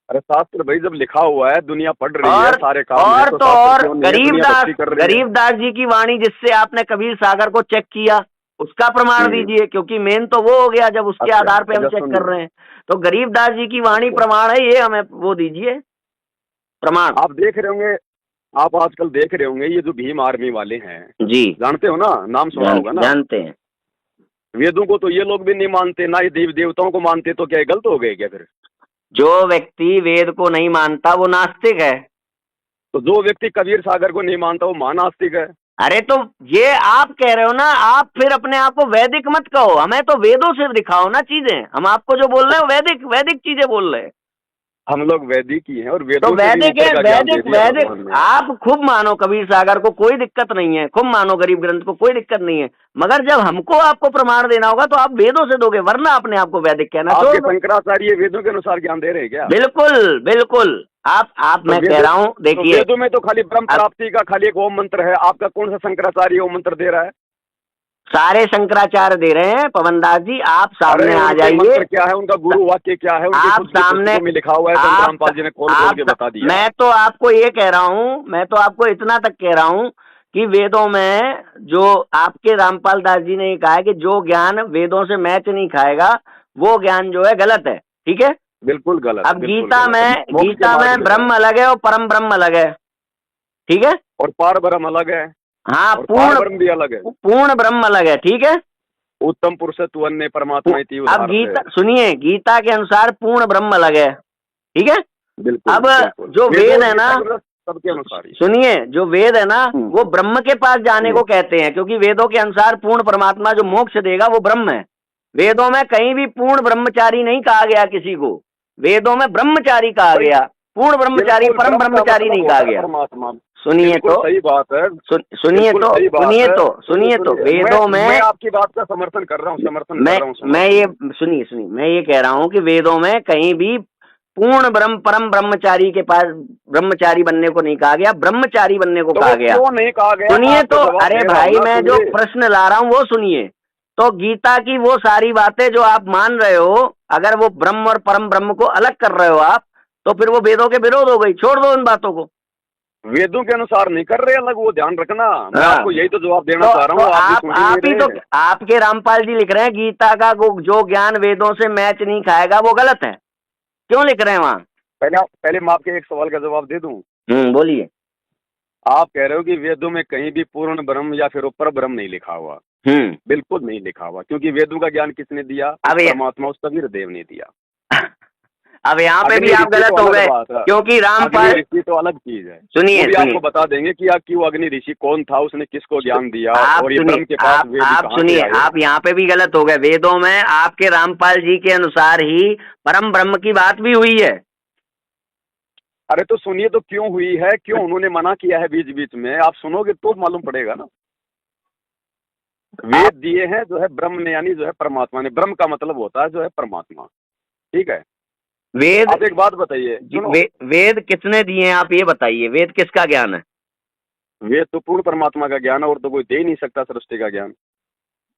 अरे शास्त्र भाई जब लिखा हुआ है, दुनिया पढ़ रही है, और सारे काम है, और तो तो शास्त्र और क्यों नहीं है? दुनिया भक्ति कर रही है। गरीबदास जी की वाणी जिससे आपने कबीर सागर को चेक किया, उसका प्रमाण हम्म। दीजिए, क्योंकि मेन तो वो हो गया जब उसके अच्छा आधार पे हम अच्छा, चेक कर सुनिए। रहे हैं। तो गरीबदास जी की वाणी अच्छा, प्रमाण है, ये हमें वो दीजिए प्रमाण। आप देख रहे होंगे, आप आजकल देख रहे होंगे, ये जो भीम आर्मी वाले हैं, जी, जानते हो ना, नाम सुना होगा ना। जानते हैं। वेदों को तो ये लोग भी नहीं मानते, ना ये देवी देवताओं को मानते, तो क्या ये गलत हो गए क्या फिर? जो व्यक्ति वेद को नहीं मानता वो नास्तिक है। तो जो व्यक्ति कबीर सागर को नहीं मानता वो महानास्तिक है। अरे तो ये आप कह रहे हो ना, आप फिर अपने आप को वैदिक मत कहो, हमें तो वेदों से दिखाओ ना चीजें। हम आपको जो बोल रहे हैं वैदिक वैदिक चीजें बोल रहे हैं। हम लोग वैदिक ही हैं, और तो वेदों से भी वैदिक है, ऊपर का ज्ञान दे वैदिक दिया वैदिक भगवान ने। आप खूब मानो कबीर सागर को, कोई दिक्कत नहीं है, खूब मानो गरीब ग्रंथ को, कोई दिक्कत नहीं है। मगर जब हमको आपको प्रमाण देना होगा तो आप वेदों से दोगे, वरना अपने आप को वैदिक कहना छोड़ आपके दो। शंकराचार्य वेदों के अनुसार ज्ञान दे रहे हैं क्या? बिल्कुल बिल्कुल। आप तो मैं कह वेदों, रहा हूँ, तो देखिए वेदों में तो खाली ब्रह्म अब प्राप्ति का खाली एक ओम मंत्र है, आपका कौन सा शंकराचार्य ओम मंत्र दे रहा है? सारे शंकराचार्य दे रहे हैं पवनदास जी, आप अरे सामने आ उनके जाइए। मंत्र क्या है, उनका गुरु वाक्य क्या है, उनकी आप खुद की सामने पुस्तकों में लिखा हुआ है, संत रामपाल जी ने खोल खोल के बता दिया। मैं तो आपको ये कह रहा हूँ, मैं तो आपको इतना तक कह रहा हूँ कि वेदों में जो आपके रामपाल दास जी ने कहा है कि जो ज्ञान वेदों से मैच नहीं खाएगा वो ज्ञान जो है गलत है, ठीक है। बिल्कुल गलत, अब बिल्कुल गलत है, मोक्ष के गीता मार्ग में में जा ब्रह्म रहा है। अलग है और परम ब्रह्म अलग है, ठीक है। और पार ब्रह्म अलग है, हाँ, और पार ब्रह्म भी अलग है। पूर्ण ब्रह्म अलग है, ठीक है। उत्तम पुरुष तू अन्य परमात्मा इति अब उदाहरण गीता है। सुनिए, गीता के अनुसार पूर्ण ब्रह्म अलग है, ठीक है। बिल्कुल अब बिल्कुल। जो वेद है ना, सबके अनुसार ही। सुनिए, जो वेद है ना वो ब्रह्म के पास जाने को कहते हैं, क्योंकि वेदों के अनुसार पूर्ण परमात्मा जो मोक्ष देगा वो ब्रह्म है। वेदों में कहीं भी पूर्ण ब्रह्मचारी नहीं कहा गया किसी को, वेदों में ब्रह्मचारी कहा गया, पूर्ण ब्रह्मचारी परम ब्रह्मचारी नहीं कहा गया। परमात्मा। सुनिए तो, सही बात है। सुनिए तो वेदों में, मैं आपकी बात का समर्थन कर रहा हूँ, मैं ये कह रहा हूँ कि वेदों में कहीं भी पूर्ण परम ब्रह्मचारी के पास ब्रह्मचारी बनने को नहीं कहा गया, ब्रह्मचारी बनने को कहा गया। क्यों नहीं कहा गया? सुनिए तो, अरे भाई मैं जो प्रश्न ला रहा हूँ वो सुनिए। तो गीता की वो सारी बातें जो आप मान रहे हो, अगर वो ब्रह्म और परम ब्रह्म को अलग कर रहे हो आप, तो फिर वो वेदों के विरोध हो गई, छोड़ दो उन बातों को। वेदों के अनुसार नहीं कर रहे अलग, वो ध्यान रखना। मैं आपको यही तो जवाब देना चाह रहा हूँ। आप ही तो, आपके रामपाल जी लिख रहे हैं गीता का जो ज्ञान वेदों से मैच नहीं खाएगा वो गलत है, क्यों लिख रहे हैं वहाँ? पहले मैं आपके एक सवाल का जवाब दे दूं। बोलिए। आप कह रहे हो कि वेदों में कहीं भी पूर्ण ब्रह्म या फिर ऊपर ब्रह्म नहीं लिखा हुआ। बिल्कुल नहीं लिखा हुआ, क्योंकि वेदों का ज्ञान किसने दिया? परमात्मा, उस कबीर देव ने दिया। अब यहाँ पे भी आप गलत हो गए, क्योंकि रामपाल ऋषि तो अलग चीज है। सुनिए, आपको बता देंगे कि क्यों अग्नि ऋषि कौन था, उसने किसको ज्ञान दिया, आप और ये ब्रह्म के पास वेद आप सुनिए, आप यहाँ पे भी गलत हो गए। वेदों में आपके रामपाल जी के अनुसार ही परम ब्रह्म की बात भी हुई है। अरे तो सुनिए तो क्यों हुई है, क्यों उन्होंने मना किया है बीच बीच में, आप सुनोगे तो मालूम पड़ेगा ना। वेद दिए हैं जो है ब्रह्म ने, यानी जो है परमात्मा ने। ब्रह्म का मतलब होता है जो है परमात्मा, ठीक है। वेद, आप एक बात बताइए, वेद किसने दिए हैं, आप ये बताइए, वेद किसका ज्ञान है? वेद तो पूर्ण परमात्मा का ज्ञान है, और तो कोई दे ही नहीं सकता सृष्टि का ज्ञान।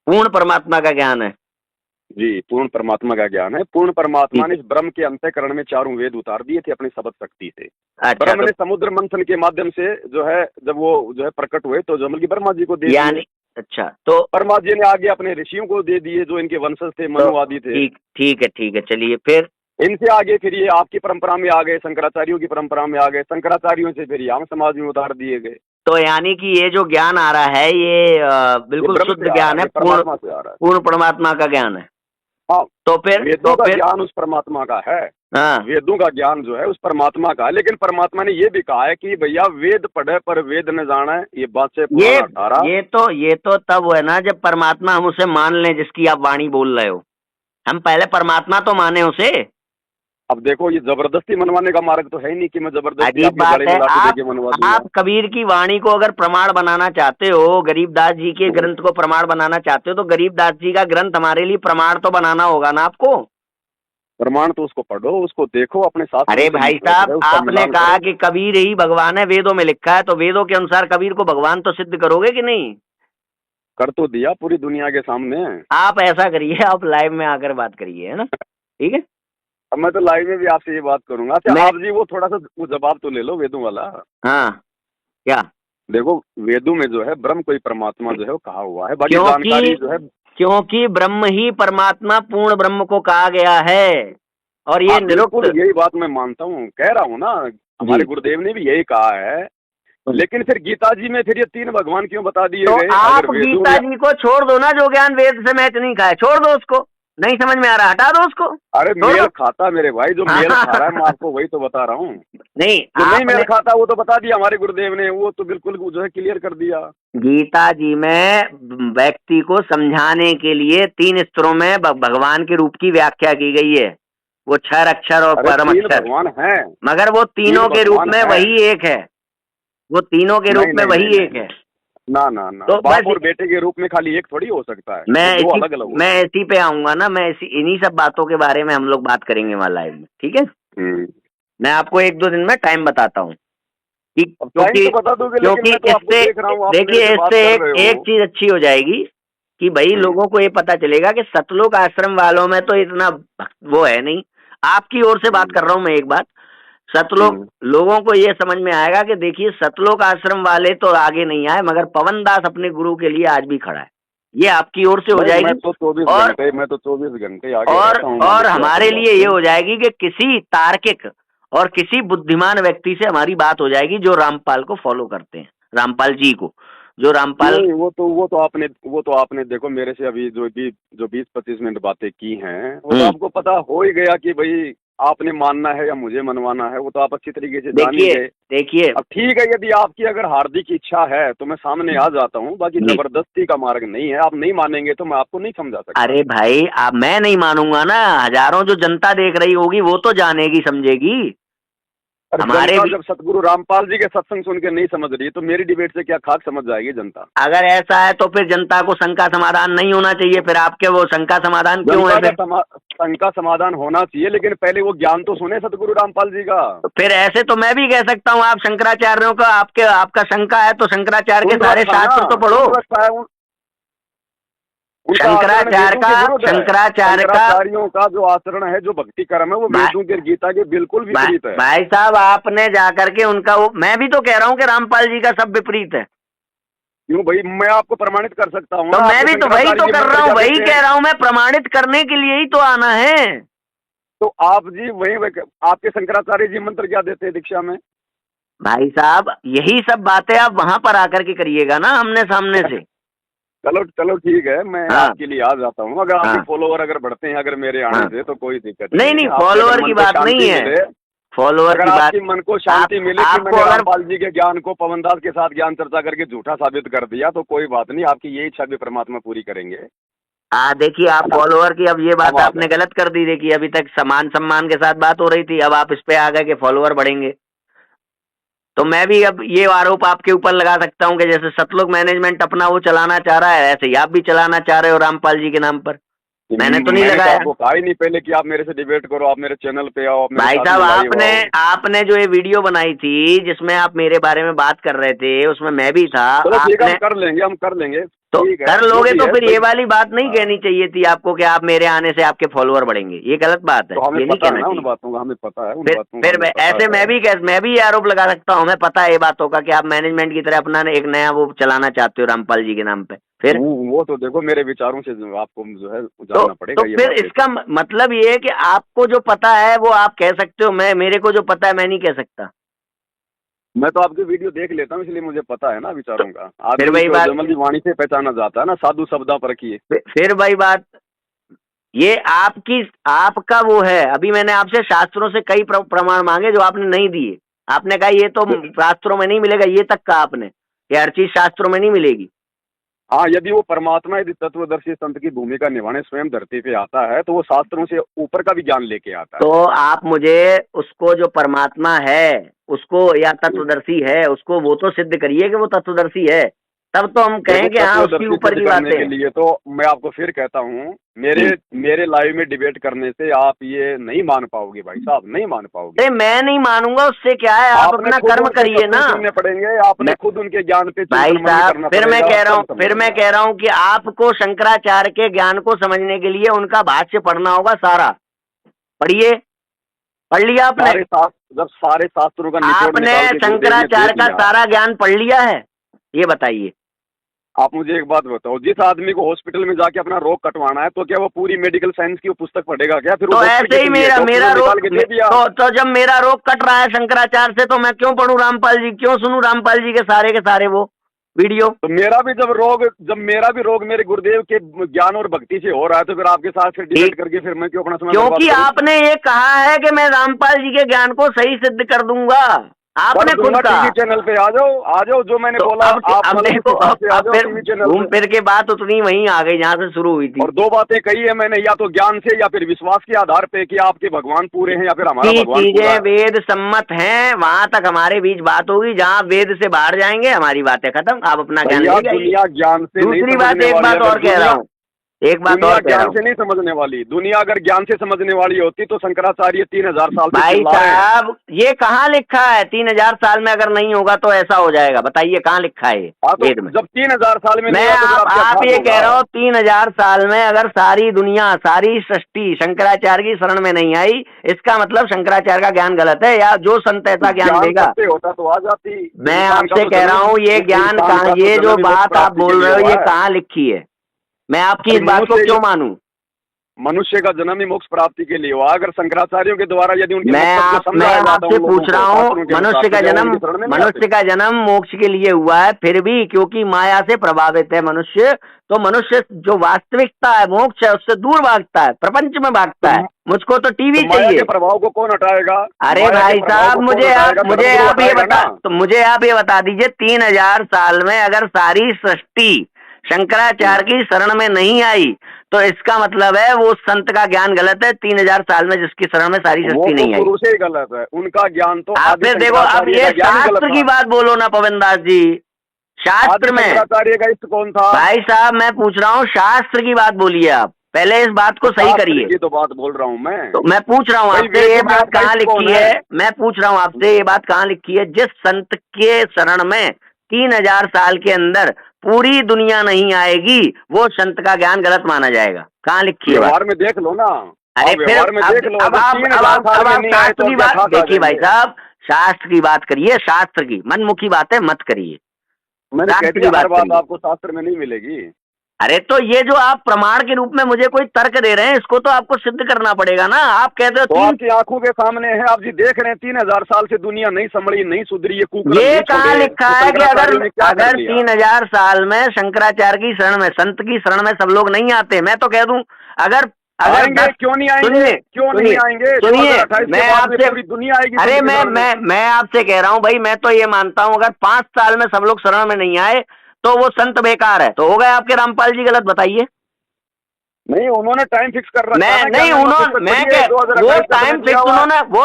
पूर्ण परमात्मा का ज्ञान है जी, पूर्ण परमात्मा का ज्ञान है। पूर्ण परमात्मा ने इस ब्रह्म के अंतःकरण में चारों वेद उतार दिए थे अपनी शब्द शक्ति से। ब्रह्म ने समुद्र मंथन के माध्यम से जो है, जब वो जो है प्रकट हुए, तो जो ब्रह्मा जी को दे दिए। अच्छा, तो ब्रह्मा जी ने आगे अपने ऋषियों को दे दिए जो इनके वंशज थे, मनु आदि थे। ठीक है, चलिए फिर इनसे आगे फिर ये आपकी परंपरा में आ गए, शंकराचार्यों की परंपरा में आ गए, शंकराचार्यों से फिर आम समाज में उतार दिए गए। तो यानी कि ये जो ज्ञान आ रहा है ये बिल्कुल शुद्ध ज्ञान है, पूर्ण परमात्मा का ज्ञान है। हाँ, तो फिर वेदों का ज्ञान उस परमात्मा का है। हाँ, वेदों का ज्ञान जो है उस परमात्मा का। लेकिन परमात्मा ने ये भी कहा है कि भैया वेद पढ़े पर वेद न जाने, ये बात से ये तो तब है ना जब परमात्मा हम उसे मान लें जिसकी आप वाणी बोल रहे हो। हम पहले परमात्मा तो माने उसे। अब देखो ये जबरदस्ती मनवाने का मार्ग तो है ही नहीं कि मैं जबरदस्ती अजीब आपके बात गले है। में लाठी आप देके मनवा दूंगा। आप कबीर की वाणी को अगर प्रमाण बनाना चाहते हो, गरीबदास जी के ग्रंथ को प्रमाण बनाना चाहते हो, तो गरीबदास जी का ग्रंथ हमारे लिए प्रमाण तो बनाना होगा ना आपको। प्रमाण तो उसको पढ़ो, उसको देखो, अपने शास्त्रों अरे से भाई लिखा साहब, है, उसका आपने मिलान कहा करो। कि कबीर ही भगवान है, वेदों में लिखा है, तो वेदों के अनुसार कबीर को भगवान तो सिद्ध करोगे कि नहीं? कर तो दिया पूरी दुनिया के सामने। आप ऐसा करिए, आप लाइव में आकर बात करिए, है ना? ठीक है। अब मैं तो लाइव में भी आपसे ये बात करूंगा। अच्छा मैं आप जी वो थोड़ा सा वो जवाब तो ले लो वेदों वाला। हाँ, क्या? देखो वेदों में जो है ब्रह्म कोई परमात्मा जो है वो कहा हुआ है, बाकी क्योंकि जानकारी जो है। क्योंकि ब्रह्म ही परमात्मा पूर्ण ब्रह्म को कहा गया है, और ये हाँ निरुक्त। बिल्कुल यही बात मैं मानता हूँ, कह रहा हूँ ना। जी। हमारे गुरुदेव ने भी यही कहा है। लेकिन फिर गीता जी में फिर ये 3 भगवान क्यों बता दिए तो गए आप अगर वेदों गीता में? जी को छोड़ दो ना, जो ज्ञान वेद से मैच नहीं खाए, छोड़ दो उसको। नहीं समझ में आ रहा, हटा दो उसको, अरे छोड़ मेल दो। खाता मेरे भाई, जो मेल खा रहा है मैं आपको वही तो बता रहा हूँ। नहीं, जो नहीं मेल आपने खाता वो तो बता दिया हमारे गुरुदेव ने, वो तो बिल्कुल जो है क्लियर कर दिया। गीता जी में व्यक्ति को समझाने के लिए 3 स्तरों में भगवान के रूप की व्याख्या की गई है। वो 6 अक्षर और अरे परम 3 अक्षर, भगवान हैं। मगर वो 3 तीनों के रूप भगवान में हैं। वही एक है। वो तीनों के रूप नहीं में नहीं नहीं वही नहीं एक नहीं। है। ना ना ना, तो बाप बस और बेटे के रूप में खाली एक थोड़ी हो सकता है, मैं वो 2 इसी अलग अलग मैं होते हैं। इसी पे आऊंगा ना, मैं इसी इन्हीं सब बातों के बारे में हम लोग बात करेंगे वहाँ लाइव में, ठीक है? हम्म। मैं आपको 1-2 दिन में टाइम बताता हूँ कि अब टाइम क्योंकि तो बता दोगे, लेकिन क्योंकि मैं तो आपको इससे देख रहा हूँ आप मेरे देखिए, से बात इससे कर एक रहे एक हो। चीज अच्छी हो जाएगी कि भाई हम्म। लोगों को ये पता चलेगा कि सतलोक आश्रम वालों में तो इतना वो है नहीं। आपकी ओर से बात हम्म। कर रहा हूँ मैं एक बात। सतलोक हम्म। लोगों को ये समझ में आएगा कि देखिए, सतलोक आश्रम वाले तो आगे नहीं आए, मगर पवन दास अपने गुरु के लिए आज भी खड़ा है। ये आपकी ओर से हो नहीं जाएगी। और मैं तो 24 घंटे आगे रहता हूँ मालिक के हमारे आशीर्वाद लिए ये से। हो जाएगी कि किसी तार्किक और किसी बुद्धिमान व्यक्ति से हमारी बात हो जाएगी जो रामपाल को फॉलो करते हैं, रामपाल जी को, जो रामपाल। नहीं वो तो आपने देखो मेरे से अभी जो 20-25 मिनट बातें की हैं, वो तो आपको पता हो ही गया कि भाई आपने मानना है या मुझे मनवाना है, वो तो आप अच्छी तरीके से जान ही देखिए गए। देखिए अब ठीक है, यदि आपकी अगर हार्दिक इच्छा है तो मैं सामने आ जाता हूँ, बाकी जी। जबरदस्ती का मार्ग नहीं है। आप नहीं मानेंगे तो मैं आपको नहीं समझा सकता। अरे भाई, आप मैं नहीं मानूंगा ना, हजारों जो जनता देख रही होगी वो तो जानेगी, समझेगी। अरे हमारे जनता भी जब सतगुरु रामपाल जी के सत्संग सुन के नहीं समझ रही तो मेरी डिबेट से क्या खाक समझ जाएगी जनता? अगर ऐसा है तो फिर जनता को शंका समाधान नहीं होना चाहिए, फिर आपके वो शंका समाधान क्यों है जनता फिर? का शंका समाधान होना चाहिए, लेकिन पहले वो ज्ञान तो सुने सतगुरु रामपाल जी का। तो फिर ऐसे तो मैं भी कह सकता हूँ, आप शंकराचार्यों का आपका शंका है तो शंकराचार्य के सुन सारे रखा ना, शास्त्र तो पढ़ो। सुन रखा है उनका आचरण शंकराचार्य वेदों का के विरुद्ध है। शंकराचार्य का शंकराचार्यों का जो आचरण है, जो भक्ति कर्म है, वो वेदों के गीता के बिल्कुल विपरीत है। भाई साहब, आपने जाकर के उनका वो, मैं भी तो कह रहा हूँ कि रामपाल जी का सब विपरीत है। क्यों भाई, मैं आपको प्रमाणित कर सकता हूँ तो ना। मैं आपके भी तो वही शंकराचार्य तो जी कर मंत्र रहा हूँ, क्या वही देते कह हैं? रहा हूँ, मैं प्रमाणित करने के लिए ही तो आना है। तो आप जी आपके शंकराचार्य जी मंत्र क्या देते हैं दीक्षा में? भाई साहब, यही सब बातें आप वहां पर आकर के करिएगा ना, आमने सामने से। चलो चलो ठीक है, मैं हाँ आपके लिए आ जाता हूँ। अगर आपके हाँ फॉलोवर अगर बढ़ते हैं अगर मेरे आने हाँ। से, तो कोई दिक्कत नहीं नहीं नहीं, है। आपके अगर फॉलोवर मन की को बात नहीं शांति है, मिले, फॉलोवर अगर की बात। आपकी मन को शांति मिले कि आपको मैंने अगर रामपाल जी के ज्ञान को पवन दास के साथ ज्ञान चर्चा करके झूठा साबित कर दिया, तो कोई बात नहीं, आपकी ये इच्छा भी परमात्मा पूरी करेंगे। देखिए, आप है ना? फॉलोवर की अब ये हम बात आ आपने गए। गलत कर दी। देखिए, अभी तक समान सम्मान के साथ बात हो रही थी, अब आप इस पे आ गए कि फॉलोवर बढ़ेंगे। तो मैं भी अब ये आरोप आपके ऊपर लगा सकता हूँ कि जैसे सतलोक मैनेजमेंट अपना वो चलाना चाह रहा है, ऐसे ही आप भी चलाना चाह रहे हो रामपाल जी के नाम पर। मैंने तो नहीं मैंने तो लगाया। आपको कहा ही नहीं पहले कि आप मेरे से डिबेट करो, आप मेरे चैनल पे आओ, आप मेरे भाई साथ साहब, में लाइव आपने आओ। आपने जो ये वीडियो बनाई थी जिसमें आप मेरे बारे में बात कर रहे थे, उसमें मैं भी था। चलो ठीक है, आपने हम कर लेंगे, तो ठीक है कर जो लोगे भी तो है फिर भाई। ये वाली बात नहीं हाँ, कहनी चाहिए थी आपको कि आप मेरे आने से आपके फॉलोअर बढ़ेंगे। ये गलत बात है, तो हमें ये नहीं पता है कहना ना उन चाहिए। बातों का, हमें पता है उन फिर बातों का, फिर हमें पता ऐसे है। मैं भी ये आरोप लगा सकता हूँ, हमें पता है ये बातों का कि आप मैनेजमेंट की तरह अपना एक नया वो चलाना चाहते हो रामपाल जी के नाम पे। फिर वो तो देखो मेरे विचारों से आपको जो है तो जानना पड़ेगा ये फिर बातें इसका तो। मतलब ये है कि आपको जो पता है वो आप कह सकते हो, मैं मेरे को जो पता है मैं नहीं कह सकता। मैं तो आपकी वीडियो देख लेता हूँ, इसलिए मुझे पता है ना तो विचारों का। फिर आदमी वही को बात जमल की वाणी से पहचाना जाता है ना, साधु शब्दा पर की। फिर वही बात, ये आपका वो है। अभी मैंने आपसे शास्त्रों से कई प्रमाण मांगे जो आपने नहीं दिए। आपने कहा ये तो शास्त्रों में नहीं मिलेगा, ये तक कहा आपने कि हर चीज शास्त्रों में नहीं मिलेगी। हाँ, यदि वो परमात्मा यदि तत्वदर्शी संत की भूमिका निभाने स्वयं धरती पे आता है तो वो शास्त्रों से ऊपर का भी ज्ञान लेके आता तो है। आप मुझे उसको, जो परमात्मा है उसको या तत्वदर्शी है उसको, वो तो सिद्ध करिए कि वो तत्वदर्शी है, तब तो हम कहें देखो, कि हाँ उसकी तत्वदर्शी ऊपर सिद्ध की करने के बातें। लिए तो मैं आपको फिर कहता हूँ, मेरे मेरे लाइव में डिबेट करने से आप ये नहीं मान पाओगे भाई साहब, नहीं मान पाओगे। अरे मैं नहीं मानूंगा, उससे क्या है, आप आपने अपना खुद कर्म उनके करिए सत्संग ना। सुनने पड़ेंगे, आपने मैं, खुद उनके ज्ञान पे भाई चिंतन मनन साहब, करना फिर मैं पड़ेगा, कह रहा तब हूँ समझेंगे आप। कि आपको शंकराचार्य के ज्ञान को समझने के लिए उनका भाष्य पढ़ना होगा सारा। पढ़िए, पढ़ लिया आपने? जब सारे शास्त्रों का निचोड़ आपने निकाल के गुरुदेव ने दे शंकराचार्य का दिया। सारा ज्ञान पढ़ लिया है? ये बताइए। आप मुझे एक बात बताओ, जिस आदमी को हॉस्पिटल में जाके अपना रोग कटवाना है तो क्या वो पूरी मेडिकल साइंस की वो पुस्तक पढ़ेगा क्या? फिर वो तो डॉक्टर ऐसे ही किस लिए? मेरा डॉक्टर मेरा ने निकाल रोग, के दे दिया। तो जब मेरा रोग कट रहा है शंकराचार्य से, तो मैं क्यों पढ़ूं रामपाल जी, क्यों सुनूं रामपाल जी के सारे वो वीडियो? तो जब मेरा भी रोग मेरे गुरुदेव के ज्ञान और भक्ति से हो रहा है तो फिर आपके साथ फिर डिबेट करके फिर मैं क्यों अपना समय बर्बाद क्योंकि करूं? आपने ये कहा है कि मैं रामपाल जी के ज्ञान को सही सिद्ध कर दूंगा, कर आपने खुद दूंगा। कहा। टीवी चैनल पे आ जाओ जो मैंने तो बोला, आप अब मतलब उस देखो, हिसाब से आ अब जाओ फिर टीवी चैनल घूम पे। फिर के बात उतनी वहीं आ गई जहां से शुरू हुई थी। और दो बातें कही है मैंने, या तो ज्ञान से या फिर विश्वास के आधार पे कि आपके भगवान पूरे हैं या फिर हमारा की भगवान पूरा चीजें है। वेद सम्मत हैं वहां तक हमारे बीच बात होगी, जहां वेद से बाहर जाएंगे हमारी बातें खत्म, आप अपना ज्ञान भैया ले जाइए। दुनिया ज्ञान से नहीं दूसरी बात, समझने एक वाली। बात अगर और कह रहा हूँ, एक बात दुनिया और कह रहा ज्ञान हूँ से नहीं समझने वाली। दुनिया अगर ज्ञान से समझने वाली होती तो शंकराचार्य 3000 साल से भाई चिल्ला रहे हैं। साहब, ये कहाँ लिखा है 3000 साल में अगर नहीं होगा तो ऐसा हो जाएगा? बताइए कहाँ लिखा है ये हाँ, तो वेद में? जब 3000 साल में नहीं मैं हुआ तो फिर आप क्या आप खाक ये होगा? कह रहा हूँ 3000 साल में अगर सारी दुनिया, सारी सृष्टि शंकराचार्य की शरण में नहीं आई, इसका मतलब शंकराचार्य का ज्ञान गलत है, या जो संत तो ऐसा ज्ञान ज्ञान देगा? सत्य होता तो आ जाती। मैं इंसान का आपसे तो कह रहा जन्म, हूँ ये ज्ञान इंसान कहाँ, का तो ये जो जन्म ही मोक्ष बात आप प्राप्ति के बोल लिए रहे हो हुआ ये है। कहाँ लिखी है? मैं आपकी भाई इस बात को क्यों मानूं? मनुष्य का जन्म ही मोक्ष प्राप्ति के लिए हुआ। अगर शंकराचार्यों के द्वारा यदि उनके मकसद को मैं समझाया जाता आपसे उन लोगों पूछ रहा को हूँ, शास्त्रों के अनुसार, तो क्या वो उनकी शरण में नहीं आते? मनुष्य का जन्म मोक्ष के लिए हुआ है, फिर भी क्योंकि माया से प्रभावित है मनुष्य, तो मनुष्य जो वास्तविकता है, मोक्ष है, उससे दूर भागता है, प्रपंच में भागता है। मुझको तो टीवी तो माया चाहिए। के प्रभाव को कौन हटाएगा? अरे माया के भाई प्रभाव साहब, को कौन हटाएगा? धर्मगुरु हटाएगा ना। मुझे आप ये बता दीजिए, 3000 साल में अगर सारी सृष्टि शंकराचार्य की शरण में नहीं आई, तो इसका मतलब है वो संत का ज्ञान गलत है। 3000 साल में जिसकी शरण में सारी वो सृष्टि तो नहीं आई, शुरू से ही गलत है। उनका ज्ञान तो आप आदि फिर देखो, अब शंकराचार्य ये का ज्ञान ही गलत शास्त्र की था। बात बोलो ना पवन दास जी, आदि शास्त्र में। शंकराचार्य का इष्ट कौन था? भाई साहब, मैं पूछ रहा हूँ, शास्त्र की बात बोलिए आप, पहले इस बात को सही शास्त्र करिए। की तो बात बोल रहा हूँ मैं। तो मैं पूछ रहा हूँ भाई आपसे, ये वेदों में बात आपका कहाँ इष्ट कौन लिखी है? है? मैं पूछ रहा हूँ आपसे, ये बात कहाँ लिखी है? जिस संत के शरण में 3000 साल के अंदर पूरी दुनिया नहीं आएगी, वो संत का ज्ञान गलत माना जाएगा। कहाँ लिखी है बात? व्यवहार में देख लो ना। अरे आप व्यवहार में देख लो। अब जब आप 3000 साल में नहीं आए शास्त्र तो की क्या बात खाक आ देखिए भाई जाएंगे? साहब, शास्त्र की बात करिए, शास्त्र की, मनमुखी बातें मत करिए, मैंने कह शास्त्र दिया, की हर बात बात करिए। आपको शास्त्र में नहीं मिलेगी। अरे तो ये जो आप प्रमाण के रूप में मुझे कोई तर्क दे रहे हैं, इसको तो आपको सिद्ध करना पड़ेगा ना। आप कहते हो तो आपकी आंखों के सामने है, आप जी देख रहे हैं 3000 साल से दुनिया नहीं संभली, नहीं सुधरी, ये कुकर्म ये नहीं कहाँ छोड़े, लिखा तो है कि शंकराचार्य ने क्या कर अगर लिया? 3000 साल में शंकराचार्य की शरण में, संत की शरण में सब लोग नहीं आते? मैं तो कह दूं, अगर आएंगे, क्यों नहीं आएंगे? क्यों नहीं आएंगे? सुनिए, 2028 के मैं बाद में आपसे, पूरी दुनिया आएगी। अरे संत की शरण में। मैं आपसे कह रहा हूं भाई, मैं तो ये मानता हूं अगर 5 साल में सब लोग शरण में नहीं आए तो वो संत बेकार है। तो हो गए आपके रामपाल जी गलत? बताइए। नहीं, उन्होंने टाइम फिक्स कर रखा है मैं ना। नहीं, उन्होंने, मैं क्या, वो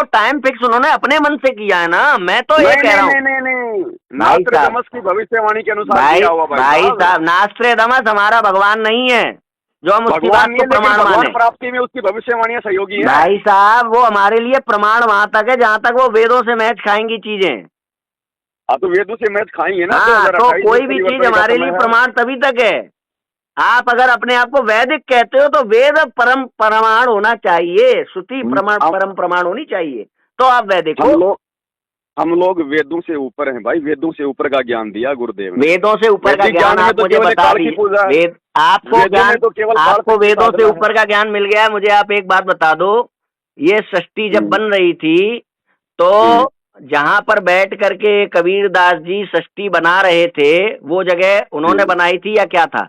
टाइम फिक्स उन्होंने अपने मन से किया है ना। मैं तो ये कह रहा हूँ, नहीं, नास्ट्रेडमस की भविष्यवाणी के अनुसार किया हुआ भाई साहब, नास्ट्रेडमस हमारा भगवान नहीं है जो हम उसकी बात को प्रमाण माने। भगवान प्राप्ति में उसकी भविष्यवाणियां सहयोगी हैं। भाई साहब, वो हमारे लिए प्रमाण वहां तक है जहां तक वो वेदों से मैच खाएंगी चीजें। हाँ, तो वेदों से मैच खाएंगे ना। हाँ, तो 2028 कोई भी चीज हमारे लिए प्रमाण तभी तक है। आप अगर अपने आप को वैदिक कहते हो तो वेद परम प्रमाण होना चाहिए, श्रुति प्रमाण परम प्रमाण होनी चाहिए, तो आप वैदिक हो। हम लोग वेदों से ऊपर हैं भाई। वेदों से ऊपर का ज्ञान दिया गुरुदेव ने। वेदों से ऊपर का ज्ञान आप मुझे बता दीजिए। वेद आपको ज्ञान, आपको वेदों से ऊपर का ज्ञान मिल गया है। मुझे आप एक बात बता दो, ये सृष्टि जब बन रही थी तो जहां पर बैठ करके कबीर दास जी सृष्टि बना रहे थे, वो जगह उन्होंने बनाई थी या क्या था?